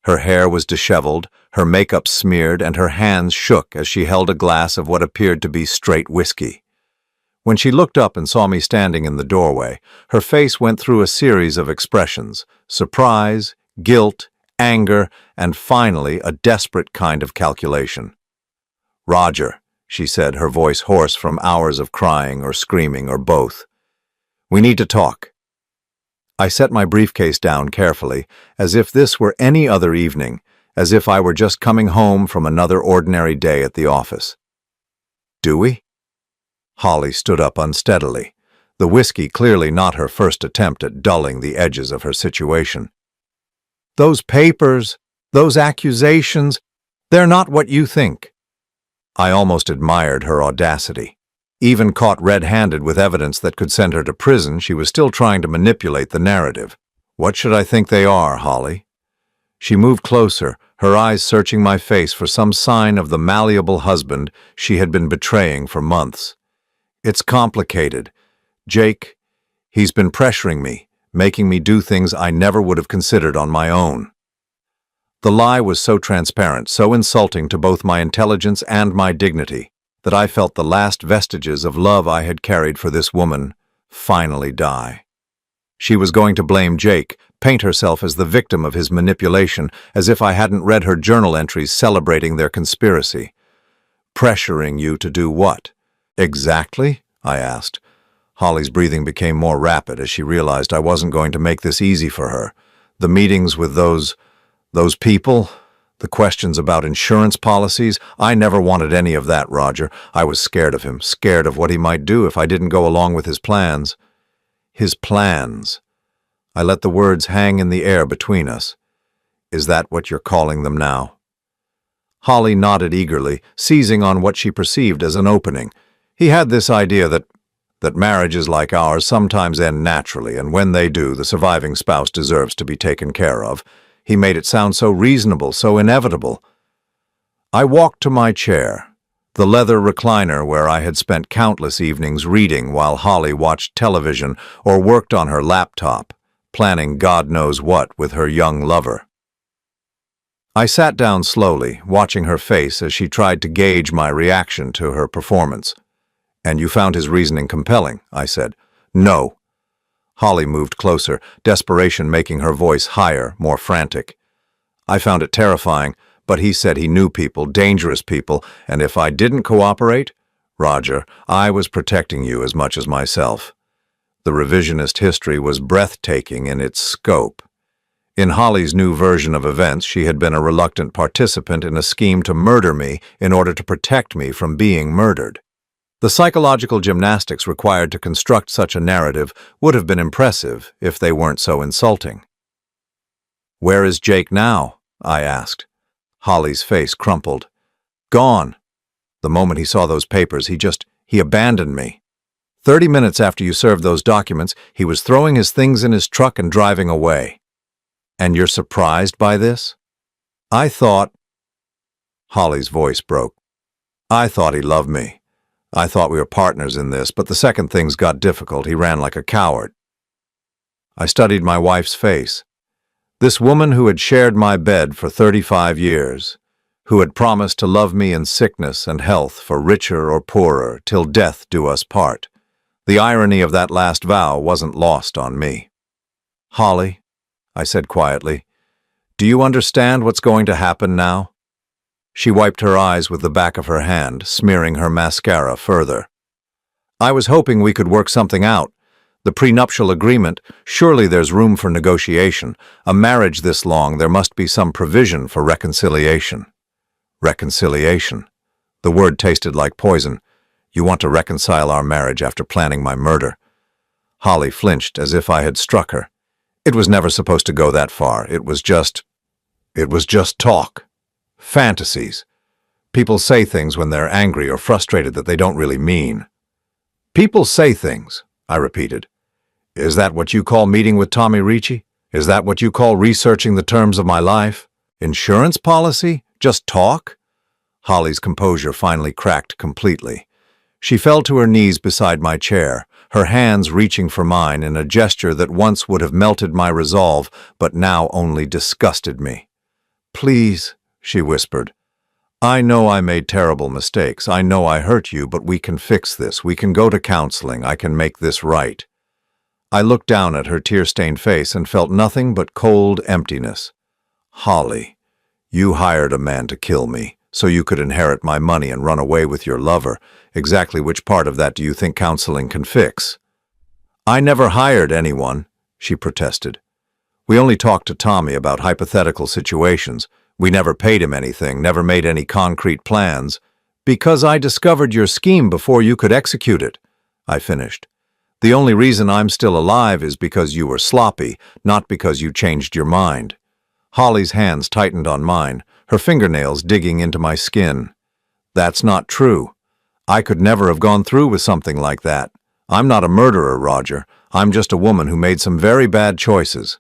Her hair was disheveled, her makeup smeared, and her hands shook as she held a glass of what appeared to be straight whiskey. When she looked up and saw me standing in the doorway, her face went through a series of expressions: surprise, guilt, anger, and finally a desperate kind of calculation. "Roger," she said, her voice hoarse from hours of crying or screaming or both. "We need to talk." I set my briefcase down carefully, as if this were any other evening, as if I were just coming home from another ordinary day at the office. "Do we?" Holly stood up unsteadily, the whiskey clearly not her first attempt at dulling the edges of her situation. "Those papers, those accusations, they're not what you think." I almost admired her audacity. Even caught red-handed with evidence that could send her to prison, she was still trying to manipulate the narrative. "What should I think they are, Holly?" She moved closer, her eyes searching my face for some sign of the malleable husband she had been betraying for months. "It's complicated. Jake, he's been pressuring me, making me do things I never would have considered on my own." The lie was so transparent, so insulting to both my intelligence and my dignity, that I felt the last vestiges of love I had carried for this woman finally die. She was going to blame Jake, paint herself as the victim of his manipulation, as if I hadn't read her journal entries celebrating their conspiracy. "Pressuring you to do what?" "Exactly?" I asked. Holly's breathing became more rapid as she realized I wasn't going to make this easy for her. The meetings with those people, the questions about insurance policies, I never wanted any of that, Roger. I was scared of him, scared of what he might do if I didn't go along with his plans. His plans. I let the words hang in the air between us. "Is that what you're calling them now?" Holly nodded eagerly, seizing on what she perceived as an opening. He had this idea that marriages like ours sometimes end naturally, and when they do, the surviving spouse deserves to be taken care of. He made it sound so reasonable, so inevitable. I walked to my chair, the leather recliner where I had spent countless evenings reading while Holly watched television or worked on her laptop, planning God knows what with her young lover. I sat down slowly, watching her face as she tried to gauge my reaction to her performance. "And you found his reasoning compelling," I said. "No." Holly moved closer, desperation making her voice higher, more frantic. "I found it terrifying, but he said he knew people, dangerous people, and if I didn't cooperate, Roger, I was protecting you as much as myself." The revisionist history was breathtaking in its scope. In Holly's new version of events, she had been a reluctant participant in a scheme to murder me in order to protect me from being murdered. The psychological gymnastics required to construct such a narrative would have been impressive if they weren't so insulting. "Where is Jake now?" I asked. Holly's face crumpled. "Gone. The moment he saw those papers, he abandoned me. 30 minutes after you served those documents, he was throwing his things in his truck and driving away." "And you're surprised by this?" "I thought—" Holly's voice broke. "I thought he loved me. I thought we were partners in this, but the second things got difficult, he ran like a coward." I studied my wife's face. This woman who had shared my bed for 35 years, who had promised to love me in sickness and health, for richer or poorer, till death do us part. The irony of that last vow wasn't lost on me. "Holly," I said quietly, "do you understand what's going to happen now?" She wiped her eyes with the back of her hand, smearing her mascara further. "I was hoping we could work something out. The prenuptial agreement, surely there's room for negotiation. A marriage this long, there must be some provision for reconciliation. Reconciliation. The word tasted like poison. You want to reconcile our marriage after planning my murder. Holly flinched as if I had struck her. It was never supposed to go that far. It was just talk. Fantasies. People say things when they're angry or frustrated that they don't really mean. People say things, I repeated. Is that what you call meeting with Tommy Ricci? Is that what you call researching the terms of my life? Insurance policy? Just talk? Holly's composure finally cracked completely. She fell to her knees beside my chair, her hands reaching for mine in a gesture that once would have melted my resolve, but now only disgusted me. Please, she whispered. I know I made terrible mistakes. I know I hurt you, but we can fix this. We can go to counseling. I can make this right. I looked down at her tear-stained face and felt nothing but cold emptiness. Holly, you hired a man to kill me, so you could inherit my money and run away with your lover. Exactly which part of that do you think counseling can fix? I never hired anyone, she protested. We only talked to Tommy about hypothetical situations. We never paid him anything, never made any concrete plans. Because I discovered your scheme before you could execute it, I finished. The only reason I'm still alive is because you were sloppy, not because you changed your mind. Holly's hands tightened on mine, her fingernails digging into my skin. That's not true. I could never have gone through with something like that. I'm not a murderer, Roger. I'm just a woman who made some very bad choices.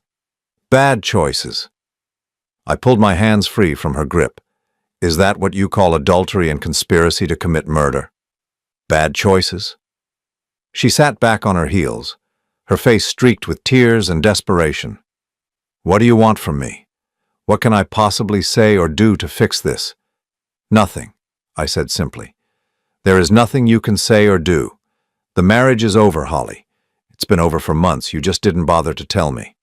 Bad choices. I pulled my hands free from her grip. Is that what you call adultery and conspiracy to commit murder? Bad choices? She sat back on her heels, her face streaked with tears and desperation. What do you want from me? What can I possibly say or do to fix this? Nothing, I said simply. There is nothing you can say or do. The marriage is over, Holly. It's been over for months. You just didn't bother to tell me.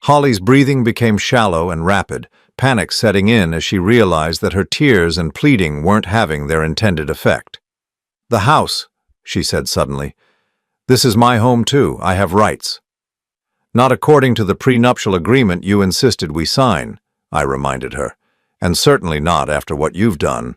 Holly's breathing became shallow and rapid, panic setting in as she realized that her tears and pleading weren't having their intended effect. The house, she said suddenly. This is my home too. I have rights. Not according to the prenuptial agreement you insisted we sign, I reminded her, and certainly not after what you've done.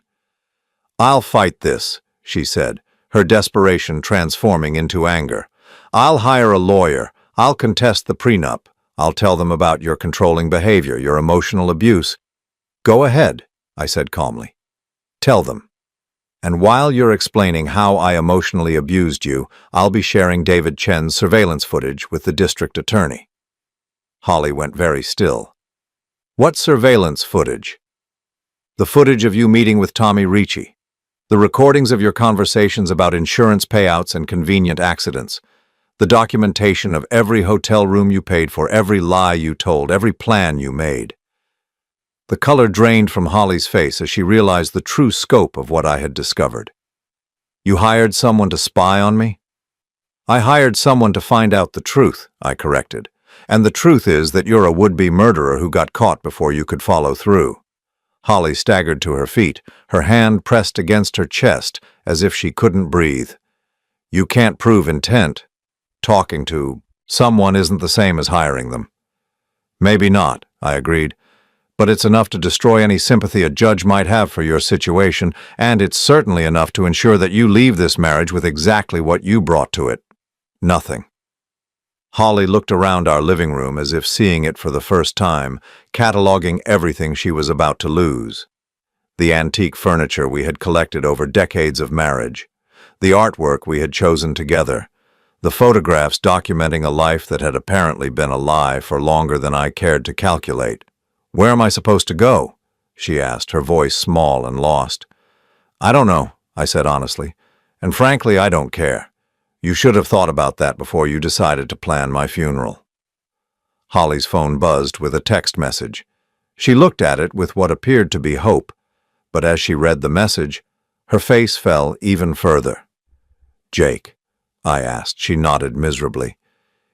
I'll fight this, she said, her desperation transforming into anger. I'll hire a lawyer. I'll contest the prenup. I'll tell them about your controlling behavior, your emotional abuse. Go ahead, I said calmly. Tell them. And while you're explaining how I emotionally abused you, I'll be sharing David Chen's surveillance footage with the district attorney. Holly went very still. What surveillance footage? The footage of you meeting with Tommy Ricci. The recordings of your conversations about insurance payouts and convenient accidents. The documentation of every hotel room you paid for, every lie you told, every plan you made. The color drained from Holly's face as she realized the true scope of what I had discovered. You hired someone to spy on me? I hired someone to find out the truth, I corrected. And the truth is that you're a would-be murderer who got caught before you could follow through. Holly staggered to her feet, her hand pressed against her chest as if she couldn't breathe. You can't prove intent. Talking to someone isn't the same as hiring them. Maybe not, I agreed. But it's enough to destroy any sympathy a judge might have for your situation, and it's certainly enough to ensure that you leave this marriage with exactly what you brought to it. Nothing. Holly looked around our living room as if seeing it for the first time, cataloging everything she was about to lose. The antique furniture we had collected over decades of marriage, the artwork we had chosen together, the photographs documenting a life that had apparently been a lie for longer than I cared to calculate. Where am I supposed to go? She asked, her voice small and lost. I don't know, I said honestly, and frankly, I don't care. You should have thought about that before you decided to plan my funeral. Holly's phone buzzed with a text message. She looked at it with what appeared to be hope, but as she read the message, her face fell even further. Jake, I asked. She nodded miserably.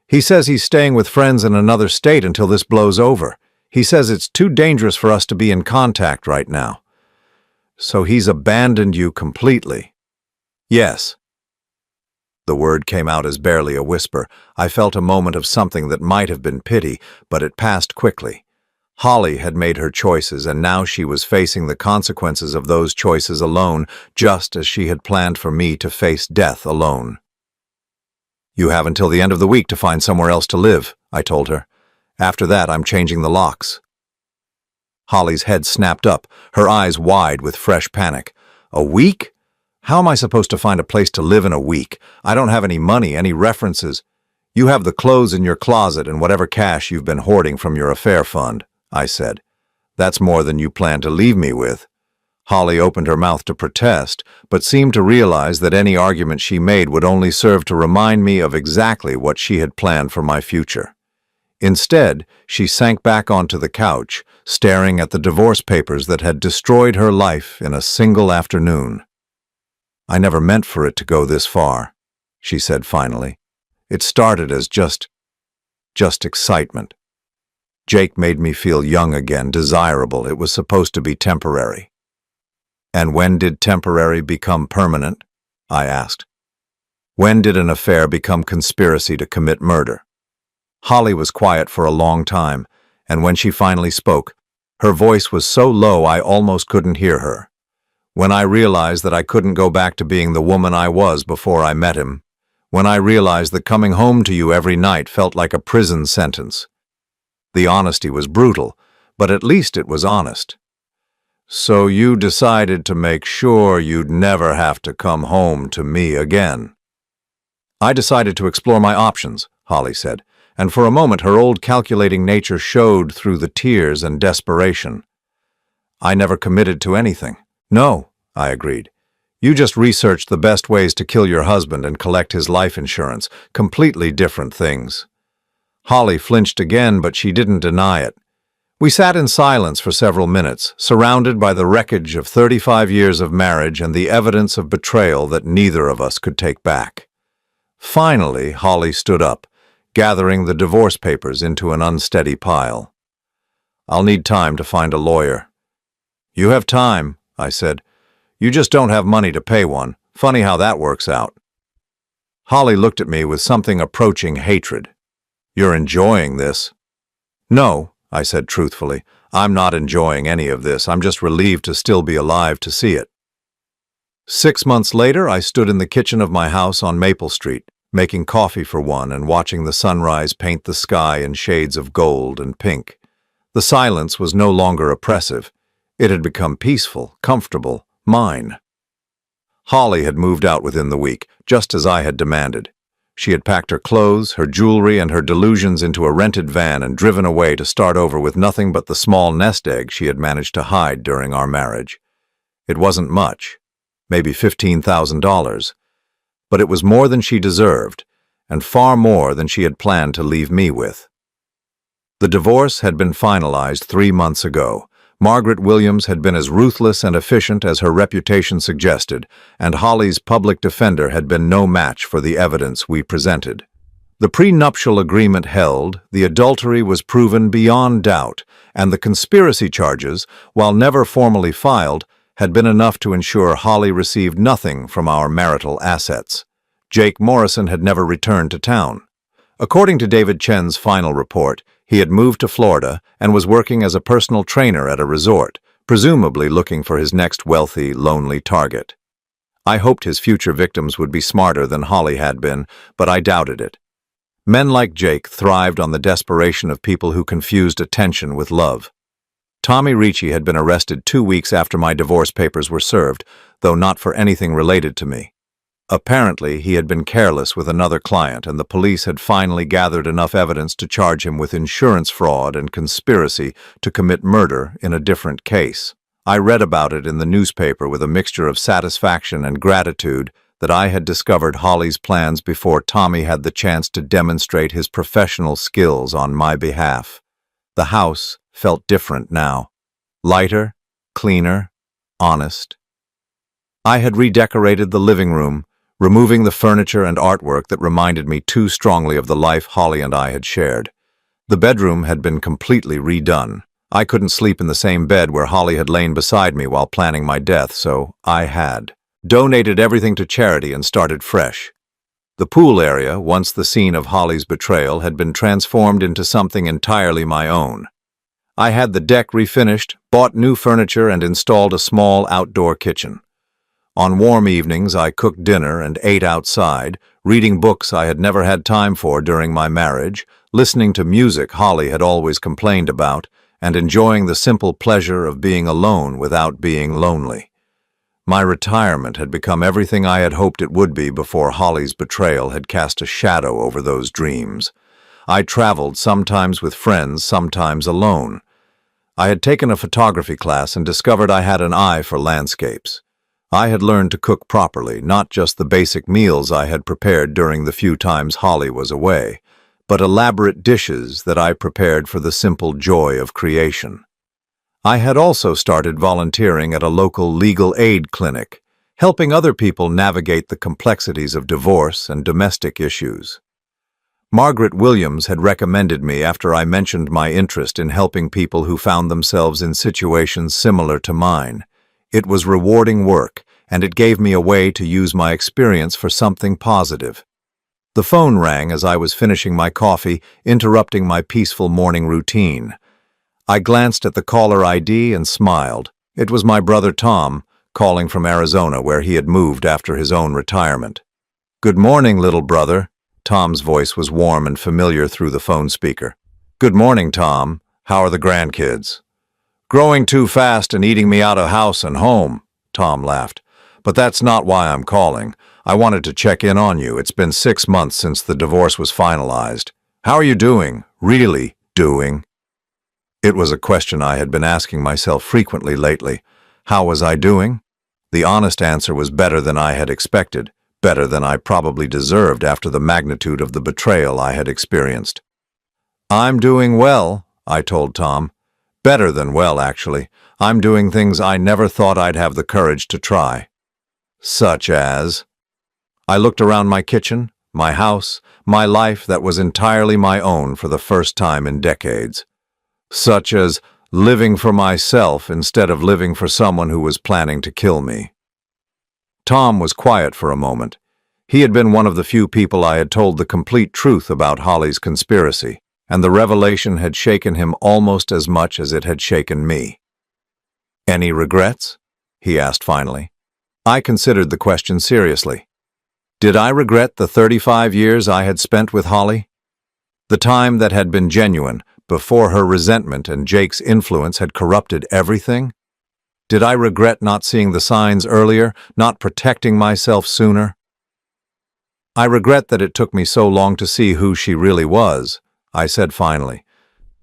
He says he's staying with friends in another state until this blows over. He says it's too dangerous for us to be in contact right now. So he's abandoned you completely? Yes. The word came out as barely a whisper. I felt a moment of something that might have been pity, but it passed quickly. Holly had made her choices, and now she was facing the consequences of those choices alone, just as she had planned for me to face death alone. "You have until the end of the week to find somewhere else to live," I told her. "After that, I'm changing the locks." Holly's head snapped up, her eyes wide with fresh panic. "A week? How am I supposed to find a place to live in a week? I don't have any money, any references." "You have the clothes in your closet and whatever cash you've been hoarding from your affair fund," I said. "That's more than you plan to leave me with." Holly opened her mouth to protest, but seemed to realize that any argument she made would only serve to remind me of exactly what she had planned for my future. Instead, she sank back onto the couch, staring at the divorce papers that had destroyed her life in a single afternoon. "I never meant for it to go this far," she said finally. "It started as just excitement. Jake made me feel young again, desirable. It was supposed to be temporary." "And when did temporary become permanent?" I asked. "When did an affair become conspiracy to commit murder?" Holly was quiet for a long time, and when she finally spoke, her voice was so low I almost couldn't hear her. "When I realized that I couldn't go back to being the woman I was before I met him. When I realized that coming home to you every night felt like a prison sentence." The honesty was brutal, but at least it was honest. "So you decided to make sure you'd never have to come home to me again." "I decided to explore my options," Holly said, and for a moment her old calculating nature showed through the tears and desperation. "I never committed to anything." "No," I agreed. "You just researched the best ways to kill your husband and collect his life insurance. Completely different things." Holly flinched again, but she didn't deny it. We sat in silence for several minutes, surrounded by the wreckage of 35 years of marriage and the evidence of betrayal that neither of us could take back. Finally, Holly stood up, gathering the divorce papers into an unsteady pile. "I'll need time to find a lawyer." "You have time," I said. "You just don't have money to pay one. Funny how that works out." Holly looked at me with something approaching hatred. "You're enjoying this." "No," I said truthfully. "I'm not enjoying any of this. I'm just relieved to still be alive to see it." 6 months later, I stood in the kitchen of my house on Maple Street, making coffee for one and watching the sunrise paint the sky in shades of gold and pink. The silence was no longer oppressive. It had become peaceful, comfortable, mine. Holly had moved out within the week, just as I had demanded. She had packed her clothes, her jewelry, and her delusions into a rented van and driven away to start over with nothing but the small nest egg she had managed to hide during our marriage. It wasn't much, maybe $15,000, but it was more than she deserved, and far more than she had planned to leave me with. The divorce had been finalized 3 months ago. Margaret Williams had been as ruthless and efficient as her reputation suggested, and Holly's public defender had been no match for the evidence we presented. The prenuptial agreement held, the adultery was proven beyond doubt, and the conspiracy charges, while never formally filed, had been enough to ensure Holly received nothing from our marital assets. Jake Morrison had never returned to town. According to David Chen's final report, he had moved to Florida and was working as a personal trainer at a resort, presumably looking for his next wealthy, lonely target. I hoped his future victims would be smarter than Holly had been, but I doubted it. Men like Jake thrived on the desperation of people who confused attention with love. Tommy Ricci had been arrested 2 weeks after my divorce papers were served, though not for anything related to me. Apparently, he had been careless with another client, and the police had finally gathered enough evidence to charge him with insurance fraud and conspiracy to commit murder in a different case. I read about it in the newspaper with a mixture of satisfaction and gratitude that I had discovered Holly's plans before Tommy had the chance to demonstrate his professional skills on my behalf. The house felt different now. Lighter, cleaner, honest. I had redecorated the living room, removing the furniture and artwork that reminded me too strongly of the life Holly and I had shared. The bedroom had been completely redone. I couldn't sleep in the same bed where Holly had lain beside me while planning my death, so I had donated everything to charity and started fresh. The pool area, once the scene of Holly's betrayal, had been transformed into something entirely my own. I had the deck refinished, bought new furniture, and installed a small outdoor kitchen. On warm evenings, I cooked dinner and ate outside, reading books I had never had time for during my marriage, listening to music Holly had always complained about, and enjoying the simple pleasure of being alone without being lonely. My retirement had become everything I had hoped it would be before Holly's betrayal had cast a shadow over those dreams. I traveled, sometimes with friends, sometimes alone. I had taken a photography class and discovered I had an eye for landscapes. I had learned to cook properly, not just the basic meals I had prepared during the few times Holly was away, but elaborate dishes that I prepared for the simple joy of creation. I had also started volunteering at a local legal aid clinic, helping other people navigate the complexities of divorce and domestic issues. Margaret Williams had recommended me after I mentioned my interest in helping people who found themselves in situations similar to mine. It was rewarding work, and it gave me a way to use my experience for something positive. The phone rang as I was finishing my coffee, interrupting my peaceful morning routine. I glanced at the caller ID and smiled. It was my brother Tom, calling from Arizona, where he had moved after his own retirement. "Good morning, little brother." Tom's voice was warm and familiar through the phone speaker. "Good morning, Tom. How are the grandkids?" "Growing too fast and eating me out of house and home," Tom laughed. "But that's not why I'm calling. I wanted to check in on you. It's been 6 months since the divorce was finalized. How are you doing? Really doing?" It was a question I had been asking myself frequently lately. How was I doing? The honest answer was better than I had expected, better than I probably deserved after the magnitude of the betrayal I had experienced. "I'm doing well," I told Tom. "Better than well, actually. I'm doing things I never thought I'd have the courage to try." "Such as?" I looked around my kitchen, my house, my life that was entirely my own for the first time in decades. "Such as living for myself instead of living for someone who was planning to kill me." Tom was quiet for a moment. He had been one of the few people I had told the complete truth about Holly's conspiracy, and the revelation had shaken him almost as much as it had shaken me. "Any regrets?" he asked finally. I considered the question seriously. Did I regret the 35 years I had spent with Holly? The time that had been genuine, before her resentment and Jake's influence had corrupted everything? Did I regret not seeing the signs earlier, not protecting myself sooner? "I regret that it took me so long to see who she really was," I said finally.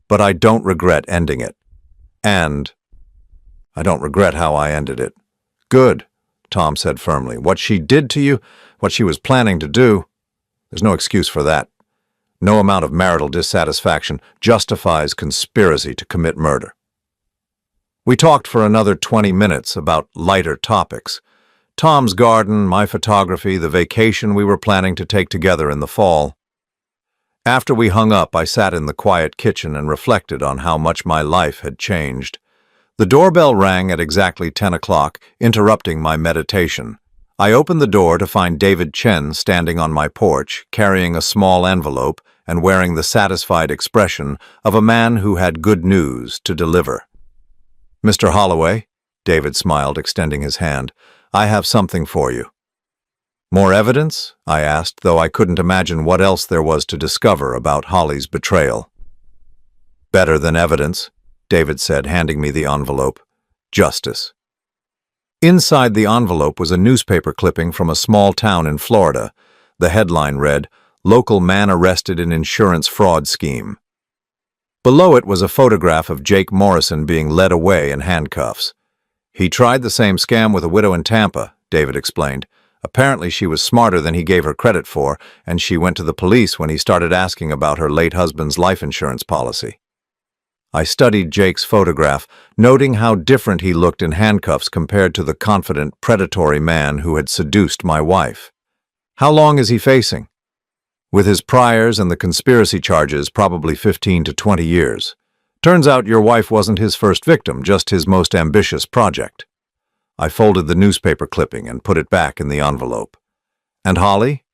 "But I don't regret ending it. And I don't regret how I ended it." "Good," Tom said firmly. "What she did to you, what she was planning to do, there's no excuse for that. No amount of marital dissatisfaction justifies conspiracy to commit murder." We talked for another 20 minutes about lighter topics. Tom's garden, my photography, the vacation we were planning to take together in the fall. After we hung up, I sat in the quiet kitchen and reflected on how much my life had changed. The doorbell rang at exactly 10 o'clock, interrupting my meditation. I opened the door to find David Chen standing on my porch, carrying a small envelope and wearing the satisfied expression of a man who had good news to deliver. "Mr. Holloway," David smiled, extending his hand, "I have something for you." "More evidence?" I asked, though I couldn't imagine what else there was to discover about Holly's betrayal. "Better than evidence," David said, handing me the envelope. "Justice." Inside the envelope was a newspaper clipping from a small town in Florida. The headline read, "Local man arrested in insurance fraud scheme." Below it was a photograph of Jake Morrison being led away in handcuffs. "He tried the same scam with a widow in Tampa," David explained. "Apparently she was smarter than he gave her credit for, and she went to the police when he started asking about her late husband's life insurance policy." I studied Jake's photograph, noting how different he looked in handcuffs compared to the confident, predatory man who had seduced my wife. "How long is he facing?" "With his priors and the conspiracy charges, probably 15 to 20 years. Turns out your wife wasn't his first victim, just his most ambitious project." I folded the newspaper clipping and put it back in the envelope. "And Holly?"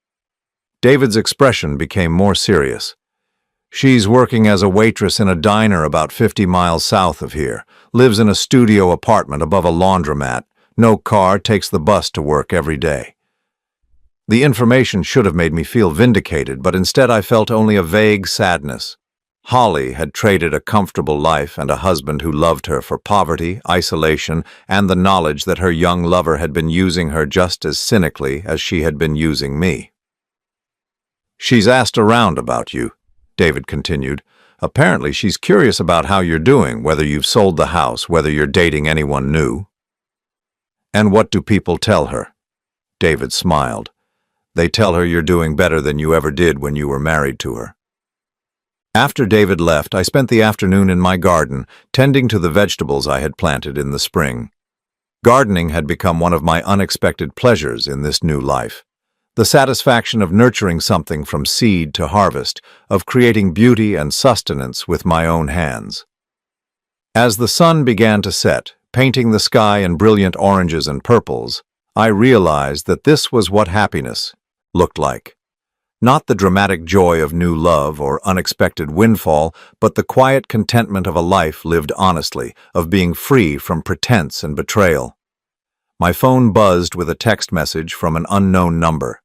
David's expression became more serious. She's working as a waitress in a diner about 50 miles south of here, lives in a studio apartment above a laundromat, no car, takes the bus to work every day. The information should have made me feel vindicated, but instead I felt only a vague sadness. Holly had traded a comfortable life and a husband who loved her for poverty, isolation, and the knowledge that her young lover had been using her just as cynically as she had been using me. "She's asked around about you," David continued. "Apparently she's curious about how you're doing, whether you've sold the house, whether you're dating anyone new." "And what do people tell her?" David smiled. "They tell her you're doing better than you ever did when you were married to her." After David left, I spent the afternoon in my garden, tending to the vegetables I had planted in the spring. Gardening had become one of my unexpected pleasures in this new life. The satisfaction of nurturing something from seed to harvest, of creating beauty and sustenance with my own hands. As the sun began to set, painting the sky in brilliant oranges and purples, I realized that this was what happiness looked like. Not the dramatic joy of new love or unexpected windfall, but the quiet contentment of a life lived honestly, of being free from pretense and betrayal. My phone buzzed with a text message from an unknown number.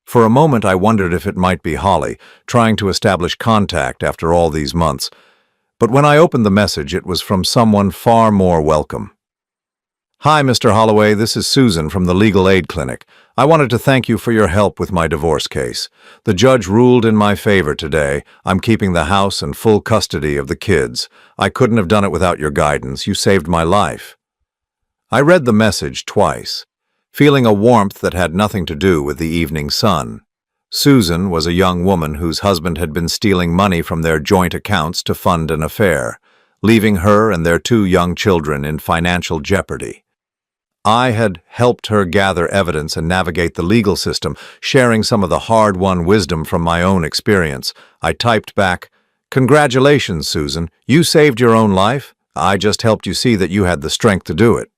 For a moment I wondered if it might be Holly, trying to establish contact after all these months. But when I opened the message, it was from someone far more welcome. "Hi, Mr. Holloway, this is Susan from the Legal Aid Clinic. I wanted to thank you for your help with my divorce case. The judge ruled in my favor today. I'm keeping the house and full custody of the kids. I couldn't have done it without your guidance. You saved my life." I read the message twice, feeling a warmth that had nothing to do with the evening sun. Susan was a young woman whose husband had been stealing money from their joint accounts to fund an affair, leaving her and their 2 young children in financial jeopardy. I had helped her gather evidence and navigate the legal system, sharing some of the hard-won wisdom from my own experience. I typed back, "Congratulations, Susan. You saved your own life. I just helped you see that you had the strength to do it."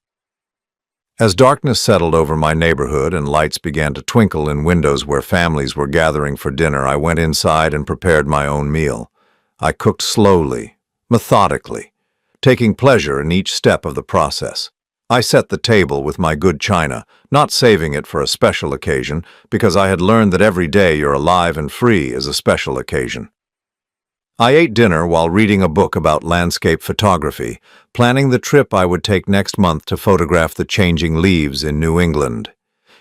As darkness settled over my neighborhood and lights began to twinkle in windows where families were gathering for dinner, I went inside and prepared my own meal. I cooked slowly, methodically, taking pleasure in each step of the process. I set the table with my good china, not saving it for a special occasion, because I had learned that every day you're alive and free is a special occasion. I ate dinner while reading a book about landscape photography, planning the trip I would take next month to photograph the changing leaves in New England.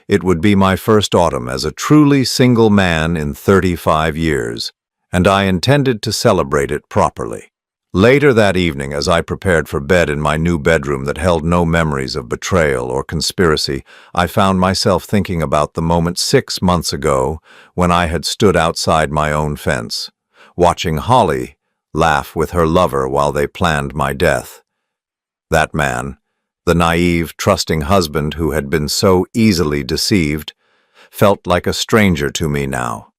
It would be my first autumn as a truly single man in 35 years, and I intended to celebrate it properly. Later that evening, as I prepared for bed in my new bedroom that held no memories of betrayal or conspiracy, I found myself thinking about the moment 6 months ago when I had stood outside my own fence, watching Holly laugh with her lover while they planned my death. That man, the naive, trusting husband who had been so easily deceived, felt like a stranger to me now.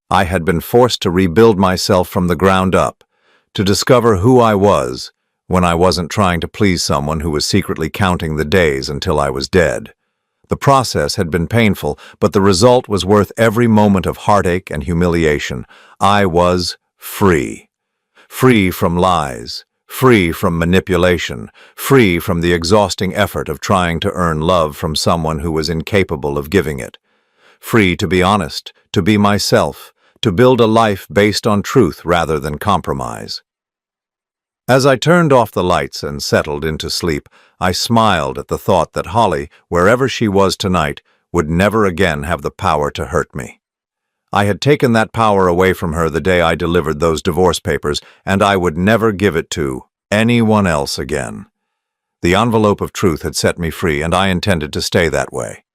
I had been forced to rebuild myself from the ground up, to discover who I was when I wasn't trying to please someone who was secretly counting the days until I was dead. The process had been painful, but the result was worth every moment of heartache and humiliation. I was free. Free from lies, free from manipulation, free from the exhausting effort of trying to earn love from someone who was incapable of giving it. Free to be honest, to be myself, to build a life based on truth rather than compromise. As I turned off the lights and settled into sleep, I smiled at the thought that Holly, wherever she was tonight, would never again have the power to hurt me. I had taken that power away from her the day I delivered those divorce papers, and I would never give it to anyone else again. The envelope of truth had set me free, and I intended to stay that way.